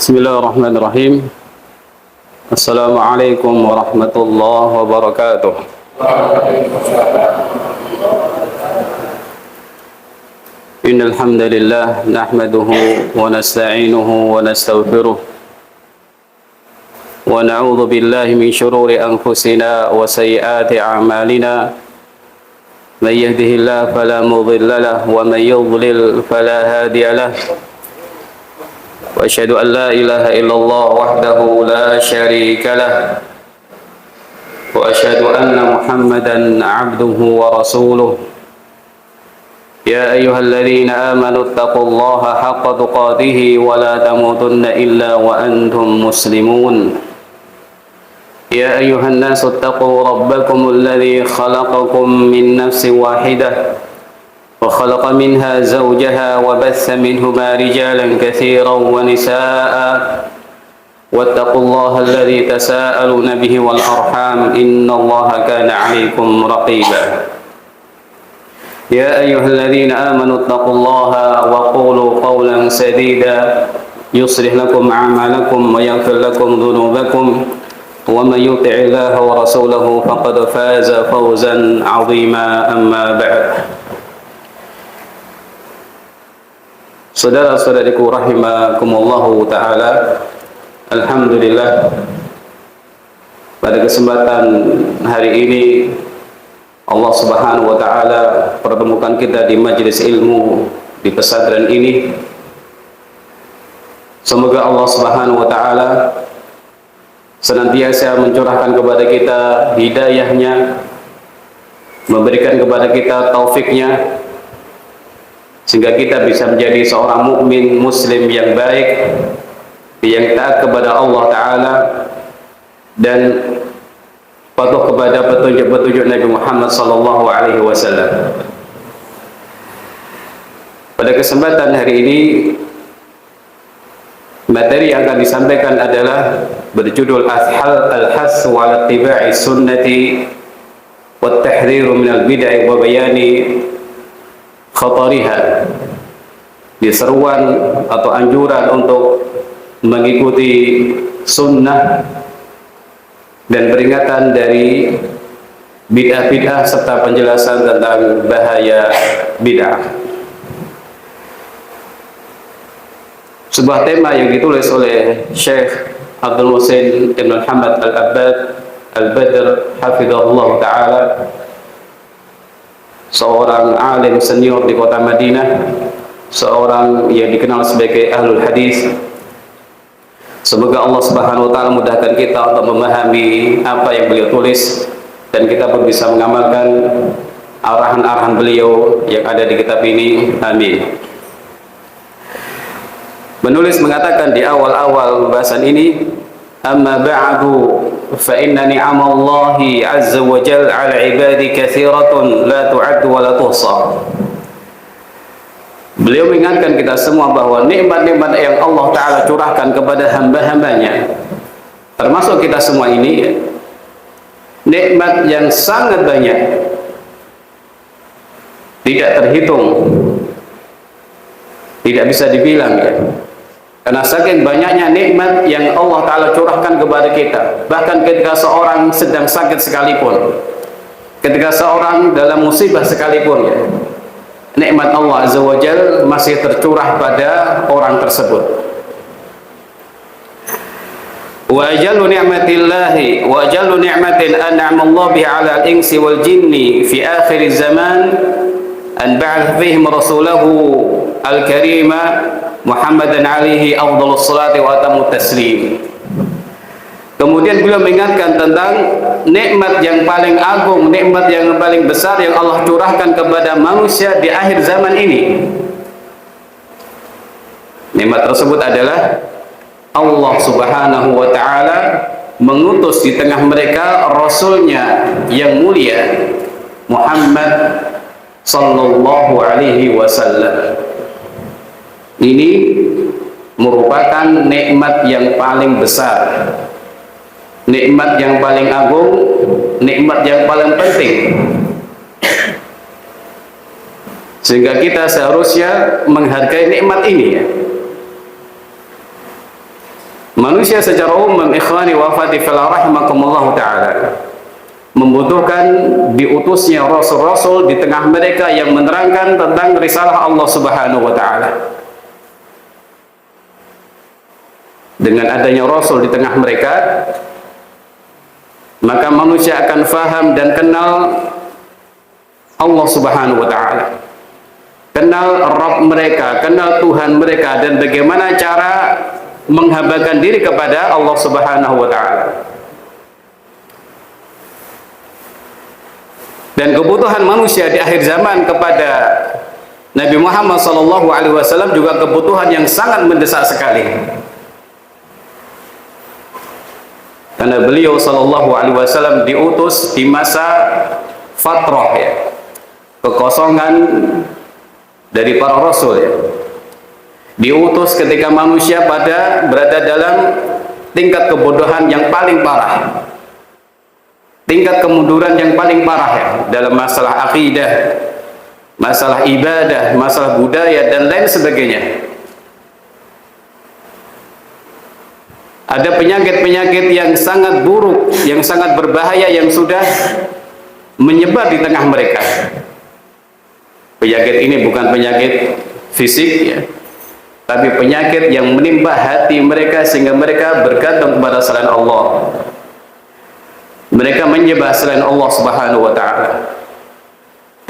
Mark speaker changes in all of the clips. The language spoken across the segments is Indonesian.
Speaker 1: Bismillahirrahmanirrahim. Assalamualaikum warahmatullahi wabarakatuh. Innal hamdalillah nahmaduhu wa nasta'inuhu wa nastaghfiruh wa na'udzu billahi min shururi anfusina wa sayyiati a'malina. Man yahdihillahu fala mudilla lahu wa man yudlil fala hadiya lahu. وأشهد أن لا إله إلا الله وحده لا شريك له وأشهد أن محمدا عبده ورسوله يا أيها الذين آمنوا اتقوا الله حق تقاته ولا تموتن إلا وأنتم مسلمون يا أيها الناس اتقوا ربكم الذي خلقكم من نفس واحدة وخلق منها زوجها وبث منهما رجالا كثيرا ونساء واتقوا الله الذي تساءلون به والأرحام إن الله كان عليكم رقيبا يا أيها الذين آمنوا اتقوا الله وقولوا قولا سديدا يصلح لكم أعمالكم ويغفر لكم ذنوبكم ومن يطع الله ورسوله فقد فاز فوزا عظيما أما بعد. Saudara-saudariku rahimakumullahu ta'ala, alhamdulillah, pada kesempatan hari ini Allah subhanahu wa ta'ala pertemukan kita di majelis ilmu di pesantren ini. Semoga Allah subhanahu wa ta'ala senantiasa mencurahkan kepada kita hidayahnya, memberikan kepada kita taufiknya, sehingga kita bisa menjadi seorang mukmin muslim yang baik, yang taat kepada Allah Ta'ala dan patuh kepada petunjuk-petunjuk Nabi Muhammad SAW. Pada kesempatan hari ini, materi yang akan disampaikan adalah berjudul Al-Has wa Ittiba'i Sunnati wa Tahriru minal Bid'ah wa Bayani khatariha, di seruan atau anjuran untuk mengikuti sunnah dan peringatan dari bid'ah-bid'ah serta penjelasan tentang bahaya bid'ah. Sebuah tema yang ditulis oleh Syekh Abdul Muhsin Ibn Muhammad Al-Abbad Al-Badr hafizahullah ta'ala, seorang alim senior di kota Madinah, seorang yang dikenal sebagai ahlul hadis. Semoga Allah subhanahu wa ta'ala mudahkan kita untuk memahami apa yang beliau tulis dan kita pun bisa mengamalkan arahan-arahan beliau yang ada di kitab ini. Amin. Menulis mengatakan di awal-awal pembahasan ini, amma ba'du fa inna ni'amallahi azza wa jalla 'ala 'ibadi katsiratun la tu'addu wa la tuhsa. Beliau mengingatkan kita semua bahwa nikmat-nikmat yang Allah Ta'ala curahkan kepada hamba-hambanya, termasuk kita semua ini, nikmat yang sangat banyak, tidak terhitung, tidak bisa dibilang, ya. Karena saking banyaknya nikmat yang Allah Ta'ala curahkan kepada kita, bahkan ketika seorang sedang sakit sekalipun, ketika seorang dalam musibah sekalipun, ya, nikmat Allah Azza wa Jal masih tercurah pada orang tersebut. Wa ajallu ni'matillahi wa ajallu ni'matin an'ama Allah biha 'ala al-insi wal jinni fi akhir zaman an ba'atha fihim rasulahu al-karima Muhammadan alaihi afdhalus salati wa atamut taslim. Kemudian beliau mengingatkan tentang nikmat yang paling agung, nikmat yang paling besar yang Allah curahkan kepada manusia di akhir zaman ini. Nikmat tersebut adalah Allah subhanahu wa ta'ala mengutus di tengah mereka Rasulnya yang mulia Muhammad sallallahu alaihi wasallam. Ini merupakan nikmat yang paling besar, nikmat yang paling agung, nikmat yang paling penting. Sehingga kita seharusnya menghargai nikmat ini, ya. Manusia secara umum, ikhwani wa akhwati fillah rahimakumullah ta'ala, membutuhkan diutusnya rasul-rasul di tengah mereka yang menerangkan tentang risalah Allah Subhanahu wa ta'ala. Dengan adanya rasul di tengah mereka, maka manusia akan faham dan kenal Allah Subhanahu wa ta'ala, kenal Rabb mereka, kenal Tuhan mereka, dan bagaimana cara menghambakan diri kepada Allah Subhanahu wa ta'ala. Dan kebutuhan manusia di akhir zaman kepada Nabi Muhammad SAW juga kebutuhan yang sangat mendesak sekali. Karena beliau SAW diutus di masa fatrah, ya, kekosongan dari para rasul, ya. Diutus ketika manusia berada dalam tingkat kebodohan yang paling parah, tingkat kemunduran yang paling parah, ya, dalam masalah akidah, masalah ibadah, masalah budaya, dan lain sebagainya. Ada penyakit-penyakit yang sangat buruk, yang sangat berbahaya, yang sudah menyebar di tengah mereka. Penyakit ini bukan penyakit fisik, ya, tapi penyakit yang menimpa hati mereka sehingga mereka bergantung kepada selain Allah. Mereka menyembah selain Allah Subhanahu wa ta'ala.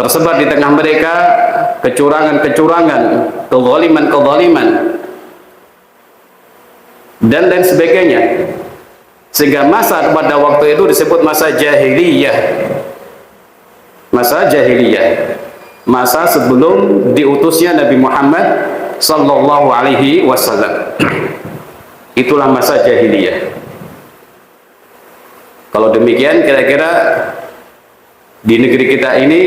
Speaker 1: Tersebar di tengah mereka kecurangan-kecurangan, kezaliman-kezaliman, dan lain sebagainya. Sehingga masa pada waktu itu disebut masa jahiliyah. Masa jahiliyah, masa sebelum diutusnya Nabi Muhammad sallallahu alaihi wasallam. Itulah masa jahiliyah. Kalau demikian, kira-kira di negeri kita ini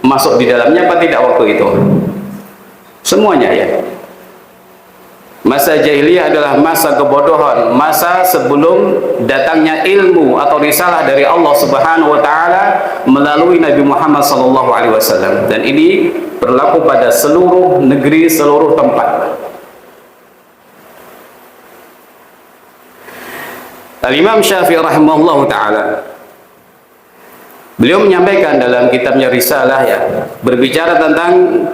Speaker 1: masuk di dalamnya apa tidak waktu itu? Semuanya, ya. Masa jahiliyah adalah masa kebodohan, masa sebelum datangnya ilmu atau risalah dari Allah Subhanahu wa ta'ala melalui Nabi Muhammad sallallahu alaihi wasallam. Dan ini berlaku pada seluruh negeri, seluruh tempat. Al-Imam Syafi'i rahimahullah ta'ala, beliau menyampaikan dalam kitabnya Risalah, ya, berbicara tentang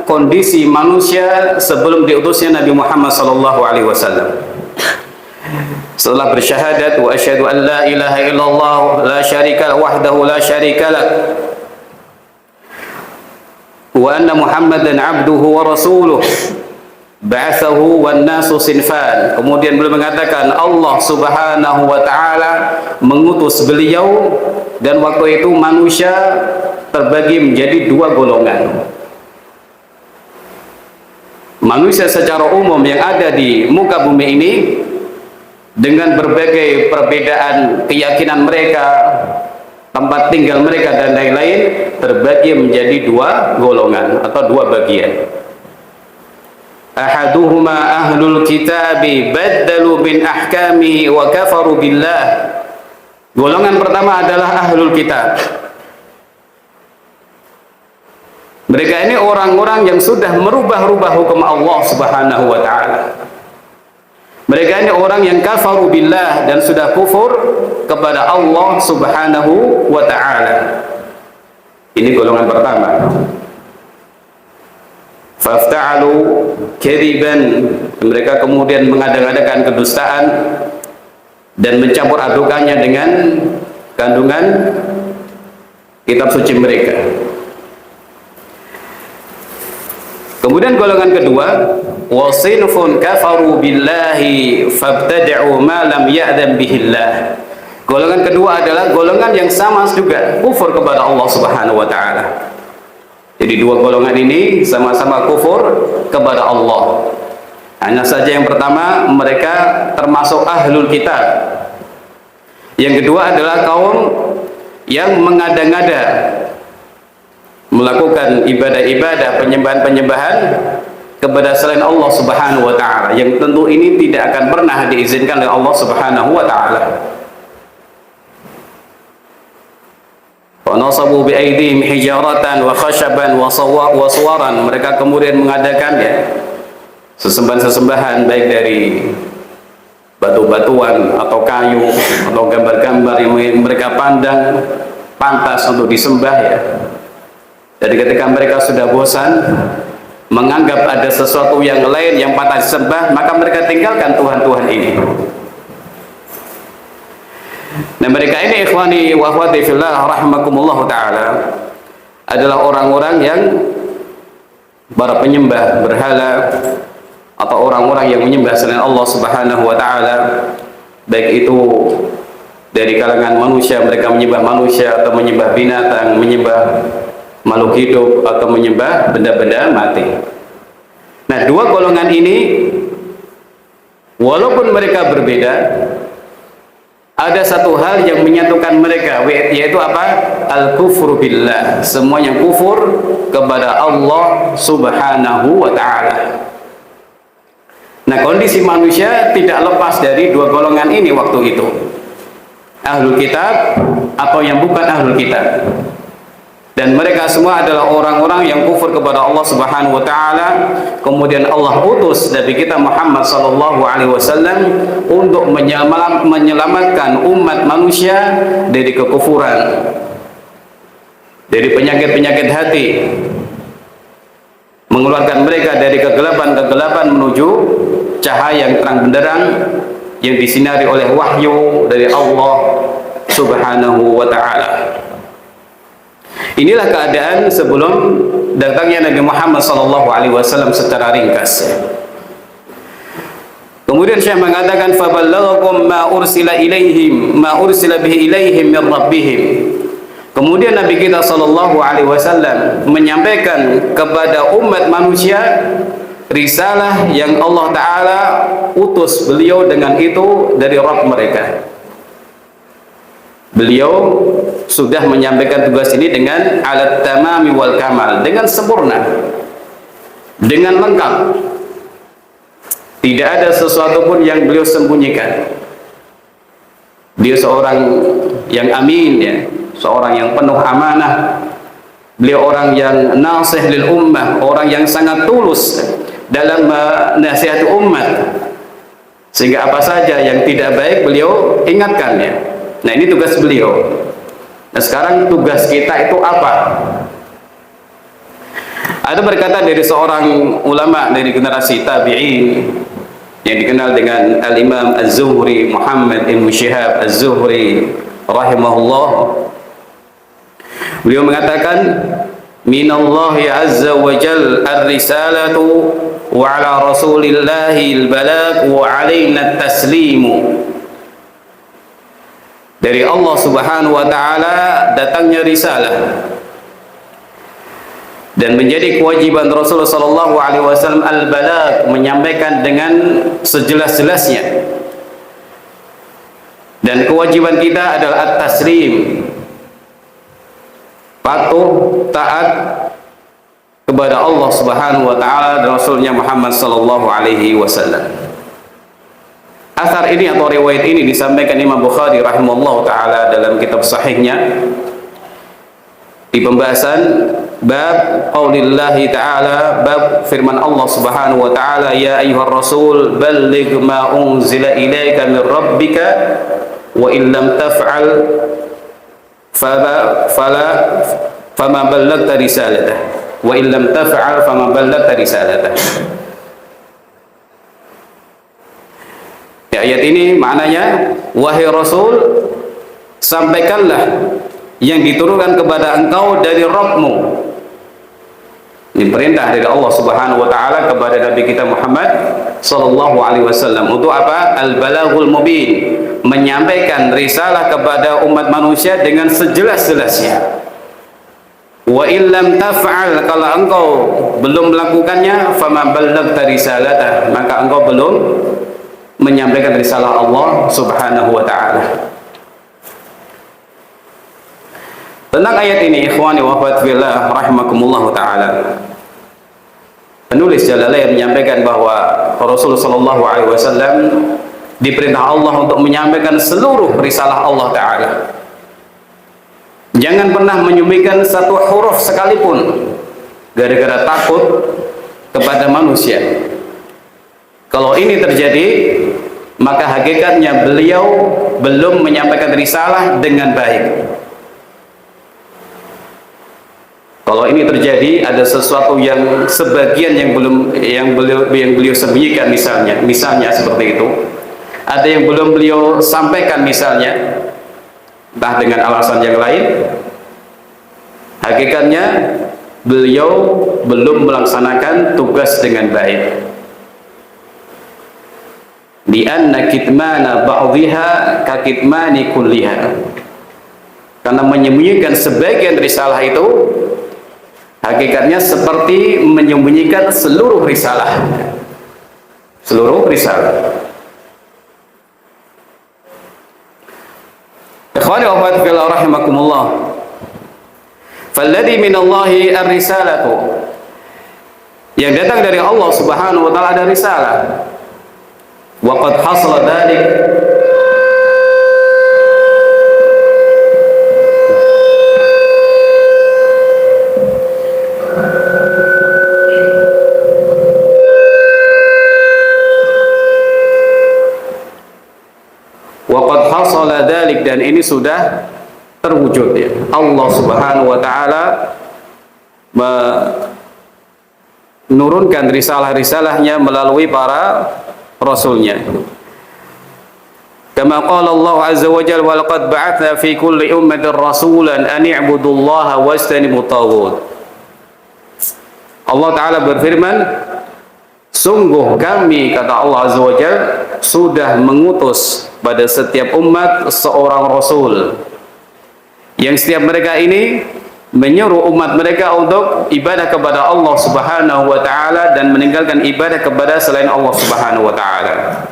Speaker 1: kondisi manusia sebelum diutusnya Nabi Muhammad sallallahu alaihi wasallam. Setelah bersyahadat wa asyhadu an la ilaha illallah la syarika wahdahu la syarika lah wa anna Muhammadan abduhu wa rasuluh ba'athahu wan nasu sinfan. Kemudian beliau mengatakan Allah Subhanahu wa ta'ala mengutus beliau, dan waktu itu manusia terbagi menjadi dua golongan. Manusia secara umum yang ada di muka bumi ini dengan berbagai perbedaan keyakinan mereka, tempat tinggal mereka, dan lain-lain, terbagi menjadi dua golongan atau dua bagian. Ahaduhuma ahlul kitabi baddalu min ahkamihi wa kafaru billah. Golongan pertama adalah ahlul kitab. Mereka ini orang-orang yang sudah merubah-rubah hukum Allah Subhanahu wa ta'ala. Mereka ini orang yang kafaru billah dan sudah kufur kepada Allah Subhanahu wa ta'ala. Ini golongan pertama. Fafta'alu kadiban, mereka kemudian mengada-ngadakan kedustaan dan mencampur adukannya dengan kandungan kitab suci mereka. Kemudian golongan kedua, wasinfun kafaru billahi fabtada'u ma lam ya'dam bihillah. Golongan kedua adalah golongan yang sama juga kufur kepada Allah Subhanahu wa ta'ala. Jadi dua golongan ini sama-sama kufur kepada Allah. Hanya saja yang pertama mereka termasuk ahlul kitab. Yang kedua adalah kaum yang mengada-ngada melakukan ibadah-ibadah, penyembahan-penyembahan kepada selain Allah Subhanahu wa ta'ala, yang tentu ini tidak akan pernah diizinkan oleh Allah Subhanahu wa ta'ala. Wa nasabu bi aydihim hijaratan wa khashaban wa suwaran. Mereka kemudian mengadakan, ya, sesembahan-sesembahan baik dari batu-batuan atau kayu atau gambar-gambar yang mereka pandang pantas untuk disembah ya. Jadi ketika mereka sudah bosan menganggap ada sesuatu yang lain yang patut disembah, maka mereka tinggalkan Tuhan-Tuhan ini. Nah, mereka ini ikhwani wa akhwati fillah rahimakumullah taala adalah orang-orang yang para penyembah berhala atau orang-orang yang menyembah selain Allah Subhanahu wa taala, baik itu dari kalangan manusia, mereka menyembah manusia atau menyembah binatang, menyembah makhluk hidup atau menyembah benda-benda mati. Nah, dua golongan ini walaupun mereka berbeda, ada satu hal yang menyatukan mereka, yaitu apa? Al-kufru billah. Semua yang kufur kepada Allah Subhanahu wa ta'ala. Nah, kondisi manusia tidak lepas dari dua golongan ini waktu itu. Ahlul kitab atau yang bukan ahlul kitab. Dan mereka semua adalah orang-orang yang kufur kepada Allah Subhanahu wa taala. Kemudian Allah utus Nabi kita Muhammad sallallahu alaihi wasallam untuk menyelamatkan umat manusia dari kekufuran, dari penyakit-penyakit hati, mengeluarkan mereka dari kegelapan-kegelapan menuju cahaya yang terang benderang yang disinari oleh wahyu dari Allah Subhanahu wa taala. Inilah keadaan sebelum datangnya Nabi Muhammad SAW secara ringkas. Kemudian Syekh mengatakan faballaghakum ma ursila bihi ilaihim min rabbihim. Kemudian Nabi kita SAW menyampaikan kepada umat manusia risalah yang Allah Ta'ala utus beliau dengan itu dari Rabb mereka. Beliau sudah menyampaikan tugas ini dengan alat tamami wal kamal, dengan sempurna, dengan lengkap. Tidak ada sesuatu pun yang beliau sembunyikan. Beliau seorang yang amin ya, seorang yang penuh amanah. Beliau orang yang nasih lil ummah, orang yang sangat tulus dalam menasihati umat. Sehingga apa saja yang tidak baik beliau ingatkan ya. Nah, ini tugas beliau. Nah, sekarang tugas kita itu apa? Ada berkata dari seorang ulama dari generasi tabi'in yang dikenal dengan Al-Imam Az-Zuhri, Muhammad ibn Shihab Az-Zuhri rahimahullah. Beliau mengatakan, "Minallahi azza wa jal ar-risalatu wa ala rasulillahi al-balagh wa alaina at-taslimu." Dari Allah Subhanahu wa taala datangnya risalah dan menjadi kewajiban Rasulullah sallallahu alaihi wasallam al-balagh, menyampaikan dengan sejelas-jelasnya. Dan kewajiban kita adalah at-taslim, patuh taat kepada Allah Subhanahu wa taala dan Rasulnya Muhammad sallallahu alaihi wasallam. Asar ini atau riwayat ini disampaikan Imam Bukhari rahimahullah ta'ala dalam kitab sahihnya di pembahasan bab qaulillahi ta'ala, bab firman Allah Subhanahu wa ta'ala, ya ayyuhar rasul balligh ma unzila ilaika min rabbika wa in lam taf'al fama ballaghta risalatah wa in lam taf'al fama ballaghta risalatah. Ayat ini maknanya, wahai Rasul, sampaikanlah yang diturunkan kepada engkau dari Rabbmu. Ini perintah dari Allah Subhanahu wa taala kepada Nabi kita Muhammad sallallahu alaihi wasallam untuk apa? Al-balaghul mubin, menyampaikan risalah kepada umat manusia dengan sejelas-jelasnya. Wa illam taf'al, kalau engkau belum melakukannya, fama ballaghta risalatah, maka engkau belum menyampaikan risalah Allah Subhanahu wa ta'ala. Tentang ayat ini, ikhwani wa akhwati fillah rahimakumullah ta'ala, penulis Jalalain menyampaikan bahwa Rasulullah sallallahu alaihi wasallam diperintah Allah untuk menyampaikan seluruh risalah Allah ta'ala. Jangan pernah menyembunyikan satu huruf sekalipun gara-gara takut kepada manusia. Kalau ini terjadi, maka hakikatnya beliau belum menyampaikan risalah dengan baik. Kalau ini terjadi, ada sesuatu yang sebagian yang beliau sembunyikan, misalnya seperti itu. Ada yang belum beliau sampaikan misalnya, entah dengan alasan yang lain. Hakikatnya beliau belum melaksanakan tugas dengan baik. Di anna kitmana ba'dhiha ka kitmani kulliha. Karena menyembunyikan sebagian risalah itu hakikatnya seperti menyembunyikan seluruh risalah. Seluruh risalah. Ikhwani wa akhwati fillah rahimakumullah. Falladhi minallahi ar-risalatu. Yang datang dari Allah Subhanahu wa taala ada risalah. Wa qad hasala dzalik. Waqad hasala dzalik, dan ini sudah terwujud ya. Allah Subhanahu wa taala menurunkan risalah-risalahnya melalui para rasulnya. Kama qala Allah azza wa jalla, wa laqad ba'athna fi kulli ummatin rasulan an i'budullaha wajtanibut taghut. Allah taala berfirman, sungguh kami, kata Allah azza wa jalla, sudah mengutus pada setiap umat seorang rasul, yang setiap mereka ini menyuruh umat mereka untuk ibadah kepada Allah Subhanahu wa taala dan meninggalkan ibadah kepada selain Allah Subhanahu wa taala.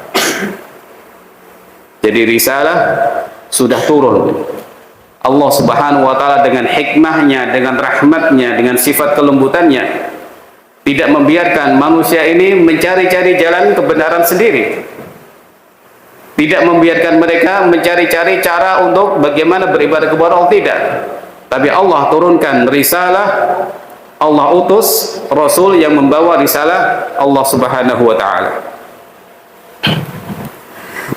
Speaker 1: Jadi risalah sudah turun. Allah Subhanahu wa taala dengan hikmahnya, dengan rahmatnya, dengan sifat kelembutannya tidak membiarkan manusia ini mencari-cari jalan kebenaran sendiri. Tidak membiarkan mereka mencari-cari cara untuk bagaimana beribadah kepada Allah, tidak. Tapi Allah turunkan risalah, Allah utus Rasul yang membawa risalah Allah Subhanahu wa ta'ala.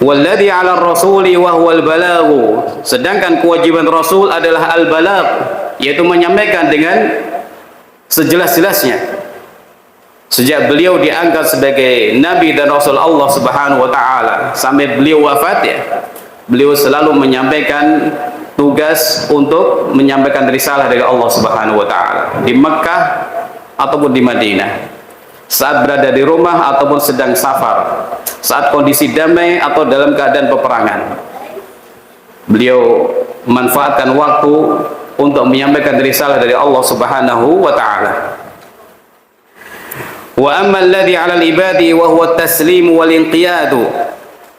Speaker 1: Walladhi 'ala ar-rasuli wa huwa al-balaghu. Sedangkan kewajiban Rasul adalah al-balagh, yaitu menyampaikan dengan sejelas-jelasnya. Sejak beliau diangkat sebagai Nabi dan Rasul Allah Subhanahu wa ta'ala sampai beliau wafat ya, beliau selalu menyampaikan tugas untuk menyampaikan risalah dari Allah Subhanahu wa ta'ala di Mekah ataupun di Madinah, saat berada di rumah ataupun sedang safar, saat kondisi damai atau dalam keadaan peperangan. Beliau memanfaatkan waktu untuk menyampaikan risalah dari Allah Subhanahu wa ta'ala. Wa amma alladhi 'ala al-ibadi wa huwa at-taslim wal inqiyad.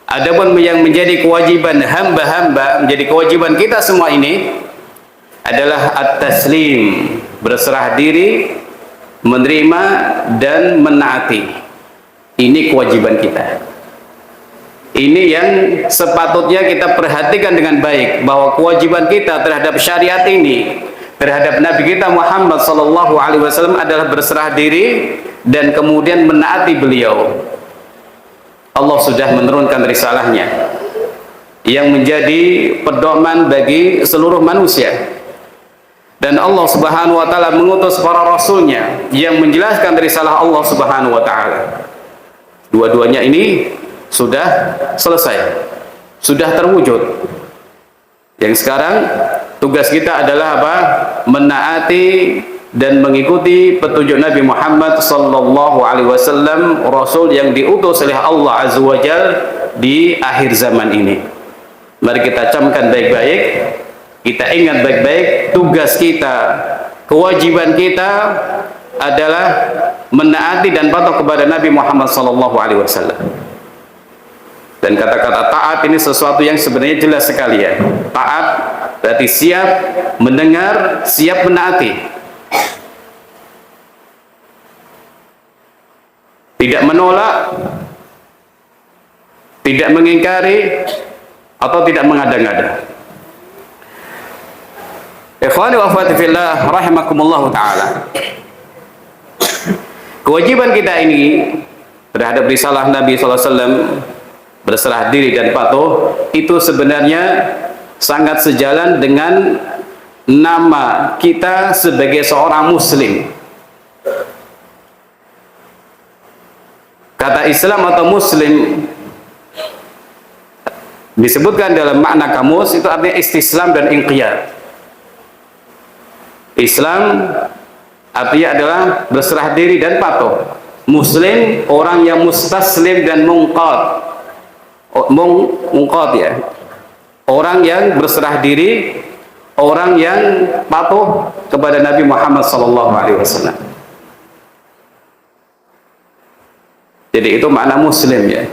Speaker 1: Adapun yang menjadi kewajiban hamba-hamba, menjadi kewajiban kita semua ini adalah at-taslim, berserah diri, menerima dan menaati. Ini kewajiban kita. Ini yang sepatutnya kita perhatikan dengan baik, bahwa kewajiban kita terhadap syariat ini, terhadap Nabi kita Muhammad sallallahu alaihi wasallam adalah berserah diri dan kemudian menaati beliau. Allah sudah menurunkan risalahnya yang menjadi pedoman bagi seluruh manusia, dan Allah Subhanahu wa ta'ala mengutus para rasulnya yang menjelaskan risalah Allah Subhanahu wa ta'ala. Dua-duanya ini sudah selesai, sudah terwujud. Yang sekarang tugas kita adalah apa? Menaati dan mengikuti petunjuk Nabi Muhammad sallallahu alaihi wasallam, Rasul yang diutus oleh Allah Azza wa Jalla di akhir zaman ini. Mari kita camkan baik-baik, kita ingat baik-baik, tugas kita, kewajiban kita adalah menaati dan patuh kepada Nabi Muhammad sallallahu alaihi wasallam. Dan kata-kata taat ini sesuatu yang sebenarnya jelas sekali ya. Taat berarti siap mendengar, siap menaati. Tidak menolak, tidak mengingkari, atau tidak mengada-ngada. Ikhwani wa akhwati fillah rahimakumullah ta'ala. Kewajiban kita ini terhadap risalah Nabi SAW berserah diri dan patuh, itu sebenarnya sangat sejalan dengan nama kita sebagai seorang muslim. Kata Islam atau muslim disebutkan dalam makna kamus itu artinya istislam dan inqiyad. Islam artinya adalah berserah diri dan patuh. Muslim orang yang mustaslim dan munqad. Munqad ya. Orang yang berserah diri, orang yang patuh kepada Nabi Muhammad SAW. Jadi itu makna muslim ya.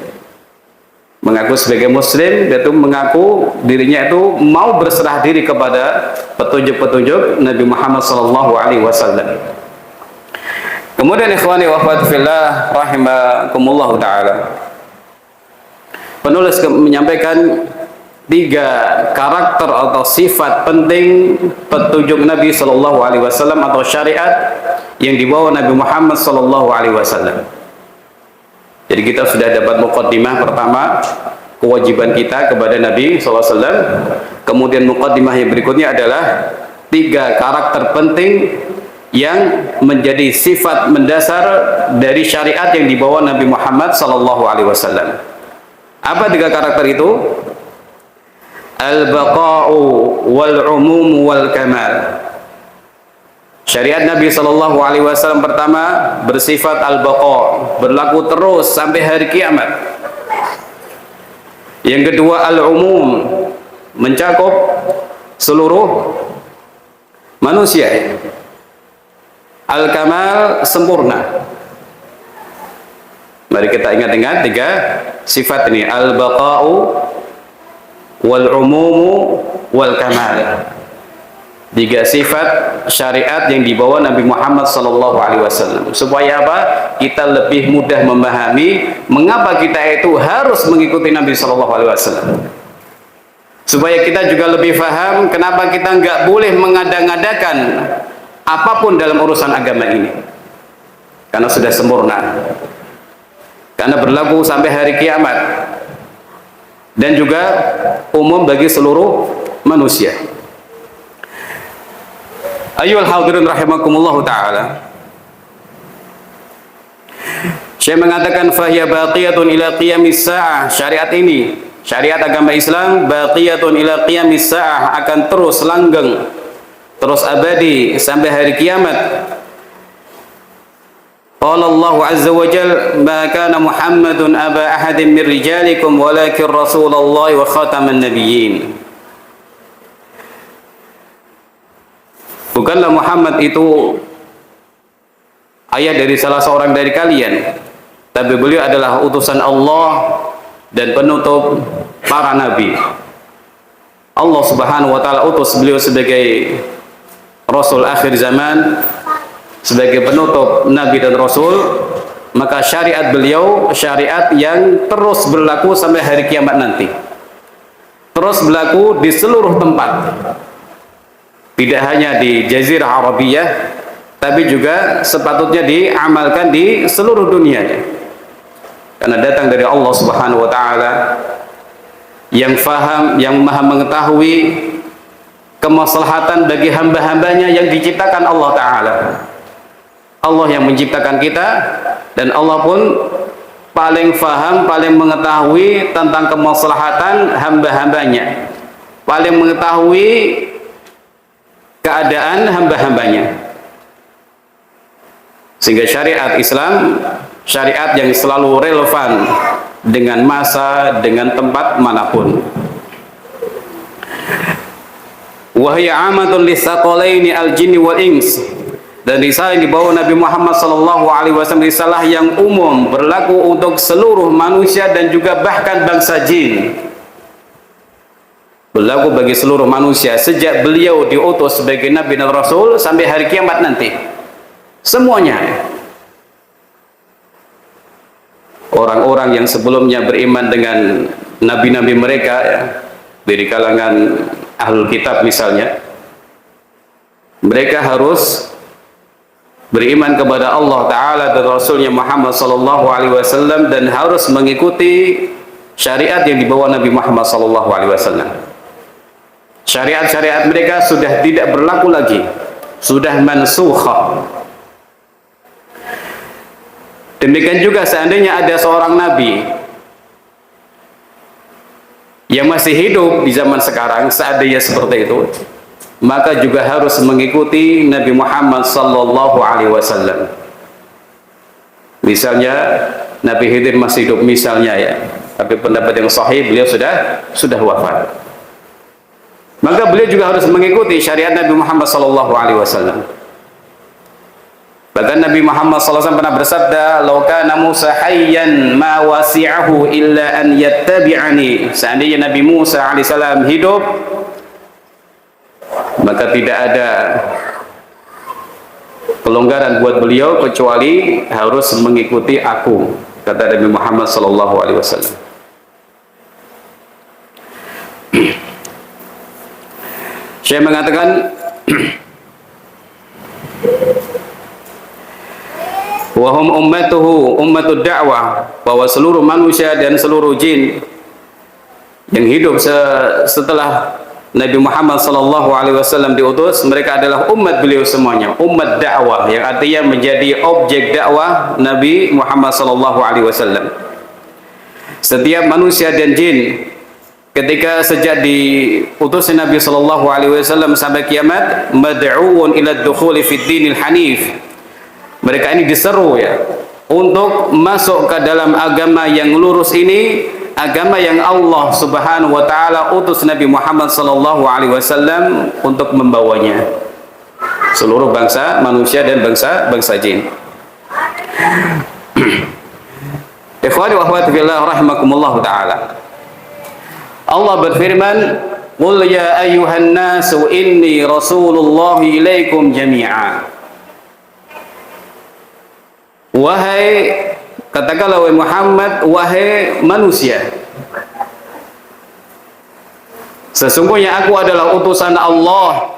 Speaker 1: Mengaku sebagai muslim, yaitu mengaku dirinya itu mau berserah diri kepada petunjuk-petunjuk Nabi Muhammad SAW. Kemudian ikhwani wa akhwati fillah rahimakumullah taala, penulis menyampaikan 3 karakter atau sifat penting petunjuk Nabi SAW atau syariat yang dibawa Nabi Muhammad SAW. Jadi kita sudah dapat muqaddimah pertama, kewajiban kita kepada Nabi SAW. Kemudian muqaddimah yang berikutnya adalah 3 karakter penting yang menjadi sifat mendasar dari syariat yang dibawa Nabi Muhammad SAW. Apa 3 karakter itu? Al-baqa'u wal-umum wal-kamal. Syariat Nabi SAW pertama bersifat al-baqa, berlaku terus sampai hari kiamat. Yang kedua al-umum, mencakup seluruh manusia. Al-kamal, sempurna. Mari kita ingat-ingat 3 sifat ini, al-baqa'u wal-umumu wal-kamal. 3 sifat syariat yang dibawa Nabi Muhammad SAW. Supaya apa? Kita lebih mudah memahami mengapa kita itu harus mengikuti Nabi SAW. Supaya kita juga lebih paham kenapa kita nggak boleh mengada-ngadakan apapun dalam urusan agama ini. Karena sudah sempurna. Karena berlaku sampai hari kiamat. Dan juga umum bagi seluruh manusia. Ayyuhal hadirin rahimakumullah ta'ala, Syekh mengatakan fahiya baqiyatun ila qiyamis sa'ah. Syariat ini, syariat agama Islam, baqiyatun ila qiyamis sa'ah, akan terus langgeng, terus abadi sampai hari kiamat. Qala Allah azza wa jalla, ma kana Muhammadun aba ahadin min rijalikum walakin Rasulullah wa khataman nabiyyin. Bukanlah Muhammad itu ayah dari salah seorang dari kalian, tapi beliau adalah utusan Allah dan penutup para nabi. Allah Subhanahu wa taala utus beliau sebagai rasul akhir zaman, sebagai penutup nabi dan rasul. Maka syariat beliau syariat yang terus berlaku sampai hari kiamat nanti, terus berlaku di seluruh tempat. Tidak hanya di Jazirah Arabiyah, tapi juga sepatutnya diamalkan di seluruh dunia. Karena datang dari Allah Subhanahu wa taala yang faham, yang maha mengetahui kemaslahatan bagi hamba-hambanya yang diciptakan Allah taala. Allah yang menciptakan kita, dan Allah pun paling faham, paling mengetahui tentang kemaslahatan hamba-hambanya, paling mengetahui keadaan hamba-hambanya. Sehingga syariat Islam syariat yang selalu relevan dengan masa, dengan tempat manapun. Wahya amatun lisaqalaini al-jinni wal ins. Dan risalah yang dibawa Nabi Muhammad SAW risalah yang umum, berlaku untuk seluruh manusia dan juga bahkan bangsa jin. Berlaku bagi seluruh manusia sejak beliau diutus sebagai Nabi dan Rasul sampai hari kiamat nanti. Semuanya. Orang-orang yang sebelumnya beriman dengan nabi-nabi mereka, ya, dari kalangan ahlul kitab misalnya, mereka harus beriman kepada Allah Ta'ala dan Rasulnya Muhammad SAW dan harus mengikuti syariat yang dibawa Nabi Muhammad SAW. Syariat-syariat mereka sudah tidak berlaku lagi, sudah mansukhah. Demikian juga seandainya ada seorang nabi yang masih hidup di zaman sekarang, seandainya seperti itu, maka juga harus mengikuti Nabi Muhammad SAW. Misalnya Nabi Khidir masih hidup misalnya ya, tapi pendapat yang sahih beliau sudah wafat. Maka beliau juga harus mengikuti syariat Nabi Muhammad SAW. Bahkan Nabi Muhammad SAW pernah bersabda, "Lau kana Musa hayyan ma wasi'ahu illa an yattabi'ani." Seandainya Nabi Musa alaihissalam hidup, maka tidak ada pelonggaran buat beliau kecuali harus mengikuti aku, kata Nabi Muhammad SAW. Saya mengatakan wahum ummatuhu ummatud da'wah, bahwa seluruh manusia dan seluruh jin yang hidup setelah Nabi Muhammad SAW diutus, mereka adalah umat beliau semuanya, umat dakwah, yang artinya menjadi objek dakwah Nabi Muhammad SAW. Setiap manusia dan jin ketika sejak diutusnya Nabi SAW sampai kiamat, mad'uun ila dukhuli fid dinil hanif. Mereka ini diseru ya untuk masuk ke dalam agama yang lurus ini, agama yang Allah Subhanahu wa taala utus Nabi Muhammad SAW untuk membawanya. Seluruh bangsa manusia dan bangsa jin. Ikhwani wa akhwati fillah rahimakumullah taala. Allah berfirman, "Qul ya ayyuhan nasu inni rasulullah ilaikum jami'a." Wahai, katakanlah wahai Muhammad, wahai manusia, sesungguhnya aku adalah utusan Allah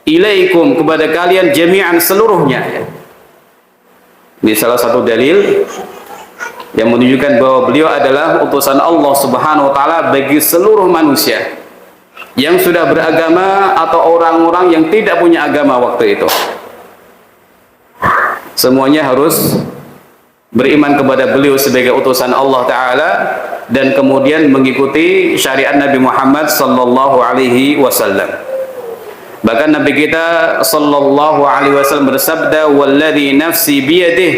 Speaker 1: ilaikum, kepada kalian jami'an, seluruhnya. Ini salah satu dalil yang menunjukkan bahwa beliau adalah utusan Allah Subhanahu wa taala bagi seluruh manusia yang sudah beragama atau orang-orang yang tidak punya agama waktu itu. Semuanya harus beriman kepada beliau sebagai utusan Allah taala dan kemudian mengikuti syariat Nabi Muhammad sallallahu alaihi wasallam. Bahkan Nabi kita sallallahu alaihi wasallam bersabda, "Walladzi nafsi biyadihi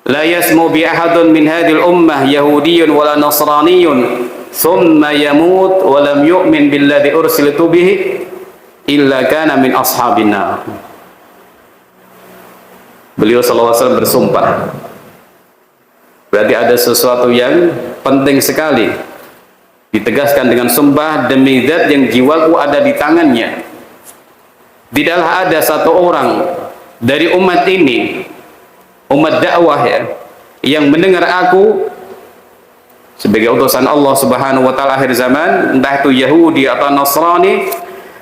Speaker 1: la yasmu bi ahadun min hadhil ummah yahudiyyun wala nasraniyyun thumma yamut wa lam yu'min billadzi ursiltu bihi illa kana min ashabin nar." Beliau sallallahu alaihi wasallam bersumpah. Berarti ada sesuatu yang penting sekali ditegaskan dengan sumpah, demi zat yang jiwaku ada di tangannya, tidaklah ada satu orang dari umat ini, umat dakwah ya, yang mendengar aku sebagai utusan Allah Subhanahu wa taala akhir zaman, entah itu Yahudi atau Nasrani,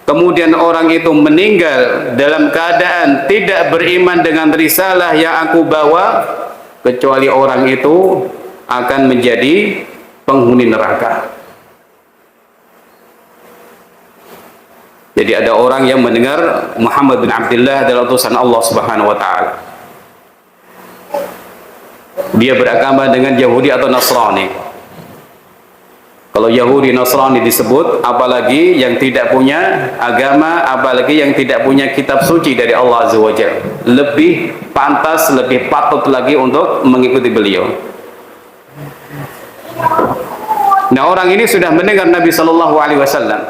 Speaker 1: kemudian orang itu meninggal dalam keadaan tidak beriman dengan risalah yang aku bawa, kecuali orang itu akan menjadi penghuni neraka. Jadi ada orang yang mendengar Muhammad bin Abdullah adalah utusan Allah Subhanahu wa taala, dia beragama dengan Yahudi atau Nasrani. Kalau Yahudi Nasrani disebut, apalagi yang tidak punya agama, apalagi yang tidak punya kitab suci dari Allah Azza wa Jalla, lebih pantas, lebih patut lagi untuk mengikuti beliau. Nah, orang ini sudah mendengar Nabi Sallallahu Alaihi Wasallam,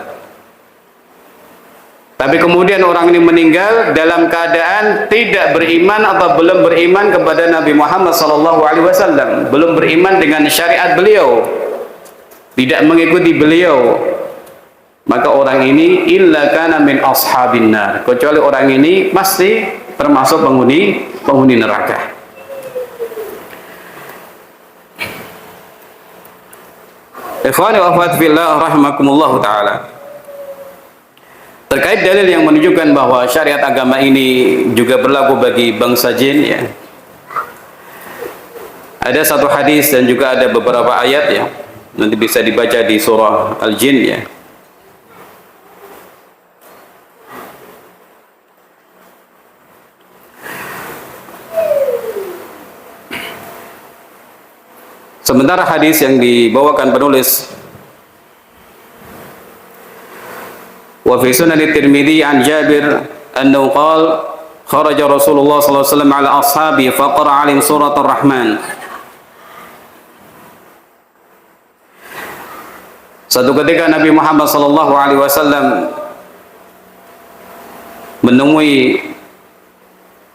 Speaker 1: tapi kemudian orang ini meninggal dalam keadaan tidak beriman atau belum beriman kepada Nabi Muhammad Sallallahu Alaihi Wasallam, belum beriman dengan syariat beliau, tidak mengikuti beliau, maka orang ini illa kana min ashabin nar, kecuali orang ini pasti termasuk penghuni neraka. Ikhwani wa akhwati fillah rahimakumullah taala. Terkait dalil yang menunjukkan bahwa syariat agama ini juga berlaku bagi bangsa jin ya, ada satu hadis dan juga ada beberapa ayat ya Nanti bisa dibaca di surah Al-Jin ya. Sementara hadis yang dibawakan penulis wa fi sunan at-Tirmidzi an Jabir annahu qala kharaja Rasulullah sallallahu alaihi wasallam ala ashabi faqara 'alaihim surat ar-Rahman. Satu ketika Nabi Muhammad sallallahu alaihi wasallam menemui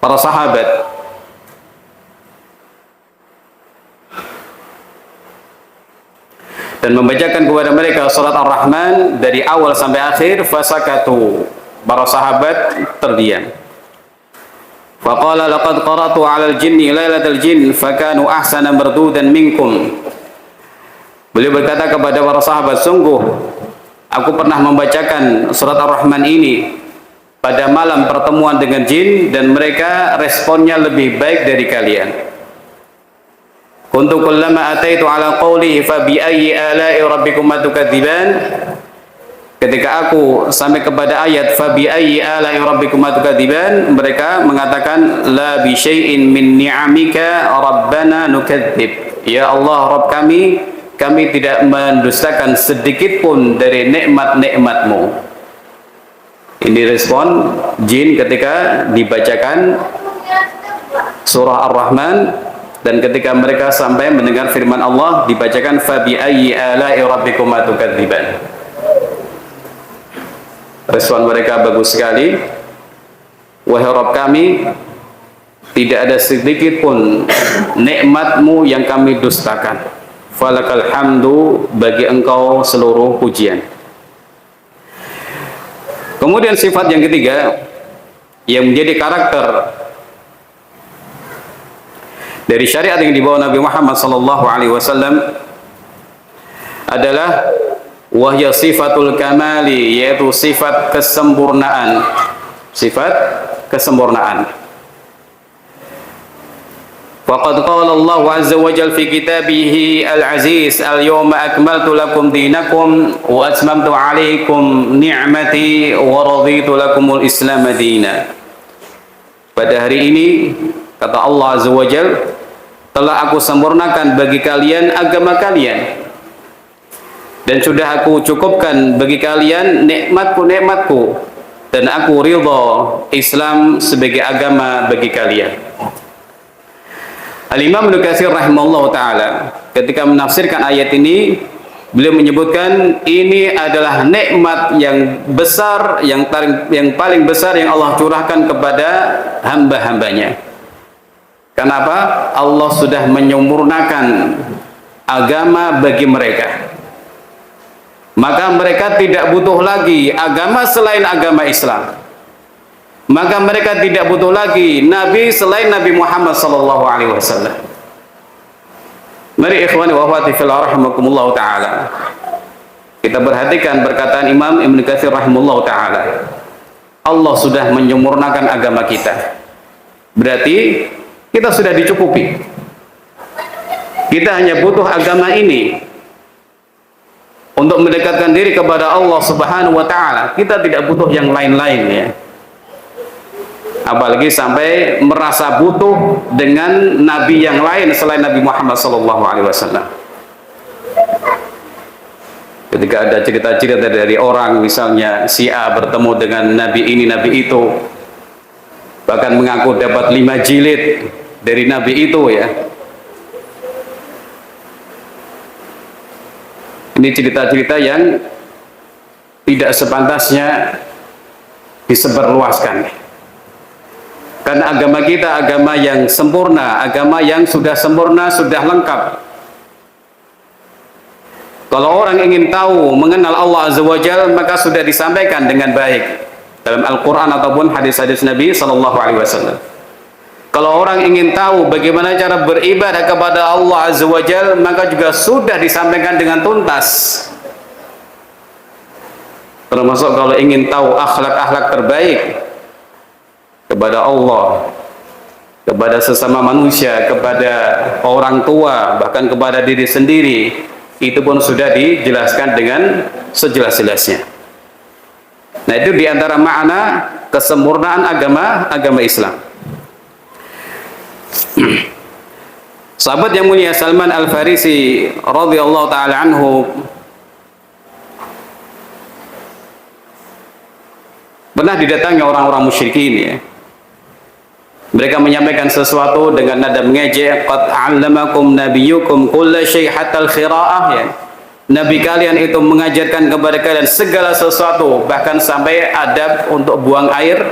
Speaker 1: para sahabat dan membacakan kepada mereka surat Ar-Rahman dari awal sampai akhir. Fasakatu, para sahabat terdiam. Faqala laqad qara'tu 'alal jinni lailatal jin fakanu ahsana mardudan minkum. Beliau berkata kepada para sahabat, sungguh aku pernah membacakan surat Ar-Rahman ini pada malam pertemuan dengan jin dan mereka responnya lebih baik dari kalian. Kuntu kullama ataitu ala qawlihi fa bi ayyi ala'i rabbikuma tukadziban. Ketika aku sampai kepada ayat fa bi ayyi ala'i rabbikuma tukadziban, mereka mengatakan la bi syai'in min ni'amika rabbana nukadzib. Ya Allah Rabb kami tidak mendustakan sedikit pun dari nikmat-nikmat-Mu. Ini respon jin ketika dibacakan surah Ar-Rahman. Dan ketika mereka sampai mendengar firman Allah dibacakan fa bi ayyi ala'i rabbikuma tukadziban, respon mereka bagus sekali. Wahai Rabb kami, tidak ada sedikit pun nikmat-Mu yang kami dustakan. Falakal hamdu, bagi Engkau seluruh pujian. Kemudian sifat yang ketiga yang menjadi karakter dari syariat yang dibawa Nabi Muhammad sallallahu alaihi wasallam adalah wahya sifatul kamali, yaitu sifat kesempurnaan. Sifat kesempurnaan. Faqad qala Allah azza wa jalla fi kitabih al-aziz al-yawma akmaltu lakum dinakum wa atmamtu alaikum ni'mati wa raditu lakumul islam madina. Pada hari ini kata Allah azza wa jalla, telah aku sempurnakan bagi kalian agama kalian dan sudah aku cukupkan bagi kalian nikmatku dan aku ridha Islam sebagai agama bagi kalian. Al-Imam Ibnu Katsir rahimahullah ta'ala ketika menafsirkan ayat ini, beliau menyebutkan ini adalah nikmat yang besar, yang paling besar yang Allah curahkan kepada hamba-hambanya. Kenapa? Allah sudah menyempurnakan agama bagi mereka. Maka mereka tidak butuh lagi agama selain agama Islam. Maka mereka tidak butuh lagi nabi selain Nabi Muhammad sallallahu alaihi wasallam. Mari ikhwani wa akhwati fillah rahimakumullah taala, kita perhatikan perkataan Imam Ibnu Katsir rahimahullah taala. Allah sudah menyempurnakan agama kita. Berarti kita sudah dicukupi. Kita hanya butuh agama ini untuk mendekatkan diri kepada Allah Subhanahu wa taala. Kita tidak butuh yang lain-lain ya. Apalagi sampai merasa butuh dengan nabi yang lain selain Nabi Muhammad sallallahu alaihi wasallam. Ketika ada cerita-cerita dari orang, misalnya si A bertemu dengan nabi ini, nabi itu, bahkan mengaku dapat 5 jilid dari nabi itu ya. Ini cerita-cerita yang tidak sepantasnya disebarluaskan. Karena agama kita agama yang sempurna, agama yang sudah sempurna, sudah lengkap. Kalau orang ingin tahu mengenal Allah Azza wa Jalla, maka sudah disampaikan dengan baik dalam Al-Quran ataupun hadis-hadis Nabi sallallahu alaihi wasallam. Kalau orang ingin tahu bagaimana cara beribadah kepada Allah Azza wa Jalla, maka juga sudah disampaikan dengan tuntas. Termasuk kalau ingin tahu akhlak-akhlak terbaik kepada Allah, kepada sesama manusia, kepada orang tua, bahkan kepada diri sendiri, itu pun sudah dijelaskan dengan sejelas-jelasnya. Nah, itu diantara makna kesempurnaan agama Islam. Sahabat yang mulia Salman Al-Farisi radhiyallahu taala anhu pernah didatangi orang-orang musyrikin, ya. Mereka menyampaikan sesuatu dengan nada mengejek, qad 'allamakum nabiyyukum kulla syai' hatta al-khira'ah, ya. Nabi kalian itu mengajarkan kepada kalian segala sesuatu, bahkan sampai adab untuk buang air.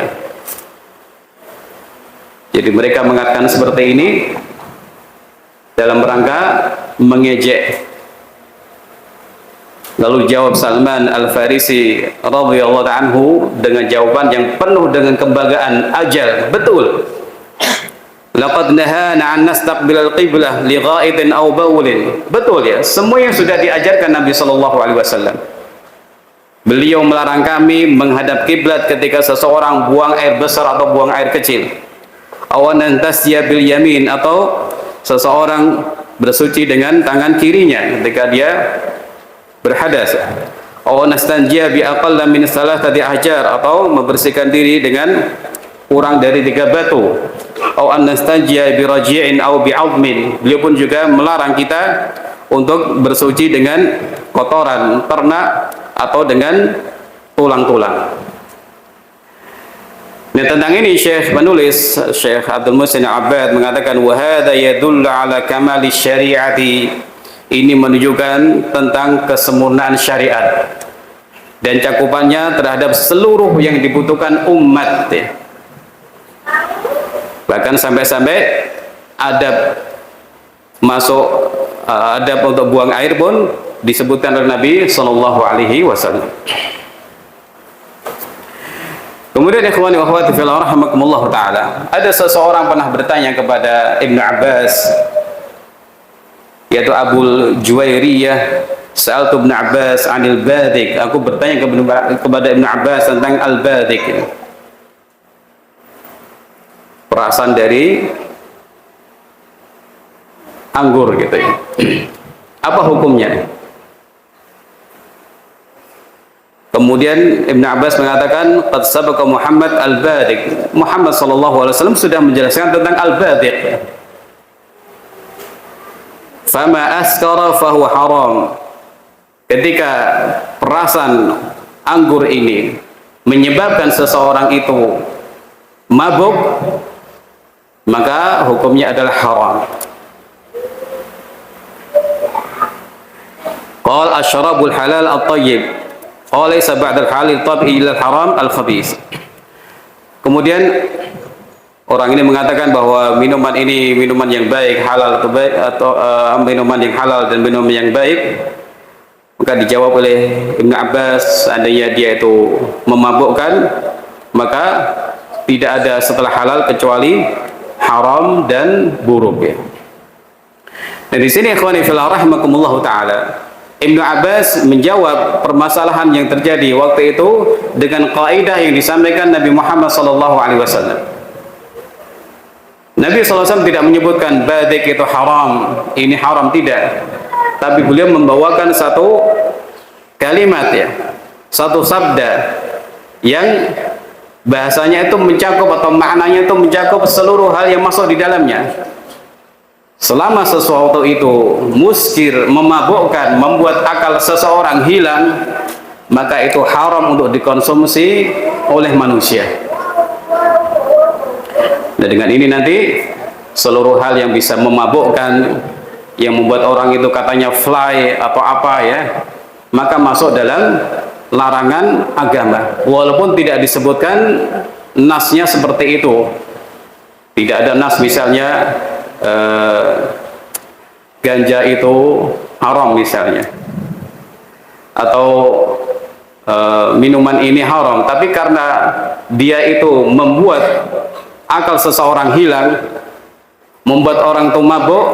Speaker 1: Jadi mereka mengatakan seperti ini dalam rangka mengejek. Lalu jawab Salman Al-Farisi radhiyallahu anhu dengan jawaban yang penuh dengan kebanggaan, ajal, betul. Laqad nahana an nastaqbil al-qiblah li gha'idin aw bawlin. Betul, ya, semua yang sudah diajarkan Nabi sallallahu alaihi wasallam. Beliau melarang kami menghadap kiblat ketika seseorang buang air besar atau buang air kecil. Aw nantasya bil yamin, atau seseorang bersuci dengan tangan kirinya ketika dia berhadas. Aw nastanjiya bi aqalla min salatati ahjar, atau membersihkan diri dengan kurang dari 3 batu. Aw nastanjiya bi raji'in aw bi 'azmin. Beliau pun juga melarang kita untuk bersuci dengan kotoran ternak atau dengan tulang-tulang. Nah, tentang ini Syekh penulis Syekh Abdul Muhsin Abbad mengatakan wa hadza yadullu ala kamali syariati. Ini menunjukkan tentang kesempurnaan syariat dan cakupannya terhadap seluruh yang dibutuhkan umat, ya. Bahkan sampai-sampai adab masuk adab untuk buang air pun disebutkan oleh Nabi sallallahu alaihi wasallam. Kemudian ikhwani wa akhwati fillah rahimakumullah taala, ada seseorang pernah bertanya kepada Ibnu Abbas, yaitu Abul Juwairiyah, sa'altu Ibnu Abbas 'anil badik. Aku bertanya kepada Ibnu Abbas tentang al-badik, perasan dari anggur, gitu, ya. Apa hukumnya? Kemudian Ibn Abbas mengatakan qad sabaqa Muhammad al-badik. Muhammad sallallahu alaihi wasallam sudah menjelaskan tentang al-badik. Fama askara fahuwa haram. Ketika perasan anggur ini menyebabkan seseorang itu mabuk, maka hukumnya adalah haram. Qal asyrabul halal at-tayyib. Qala laysa ba'da al-halal tabi illa al-haram al-khabith. Kemudian orang ini mengatakan bahwa minuman ini minuman yang baik, halal atau baik, atau minuman yang halal dan minuman yang baik. Maka dijawab oleh Ibnu Abbas, seandainya dia itu memabukkan, maka tidak ada setelah halal kecuali haram dan buruk, ya. Dan di sini ikhwani fillah rahimakumullah taala, Ibnu Abbas menjawab permasalahan yang terjadi waktu itu dengan kaidah yang disampaikan Nabi Muhammad SAW. Nabi SAW tidak menyebutkan badik itu haram, ini haram, tidak. Tapi beliau membawakan satu kalimat, ya, satu sabda yang bahasanya itu mencakup atau maknanya itu mencakup seluruh hal yang masuk di dalamnya. Selama sesuatu itu muskir, memabukkan, membuat akal seseorang hilang, maka itu haram untuk dikonsumsi oleh manusia. Dan dengan ini nanti seluruh hal yang bisa memabukkan, yang membuat orang itu katanya fly atau apa, ya, maka masuk dalam larangan agama. Walaupun tidak disebutkan nasnya seperti itu. Tidak ada nas misalnya ganja itu haram misalnya, atau minuman ini haram, tapi karena dia itu membuat akal seseorang hilang, membuat orang itu mabuk,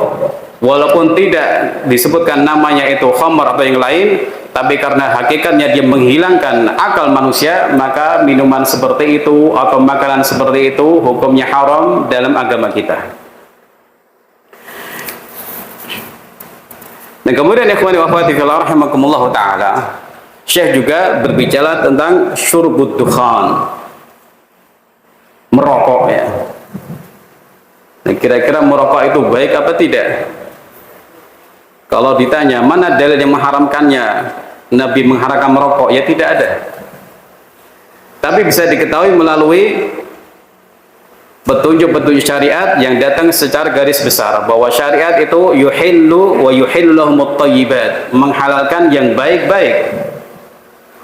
Speaker 1: walaupun tidak disebutkan namanya itu khamr atau yang lain, tapi karena hakikatnya dia menghilangkan akal manusia, maka minuman seperti itu atau makanan seperti itu hukumnya haram dalam agama kita. Dan kemudian ikhwani wa akhwati fillah rahimakumullah taala, Syekh juga berbicara tentang syurbud dukhan, merokok ya. Nah, kira-kira merokok itu baik apa tidak? Kalau ditanya mana dalil yang mengharamkannya, Nabi mengharamkan merokok, ya tidak ada. Tapi bisa diketahui melalui petunjuk-petunjuk syariat yang datang secara garis besar, bahwa syariat itu yuhillu wa yuhillu lahumut thayyibat, menghalalkan yang baik-baik,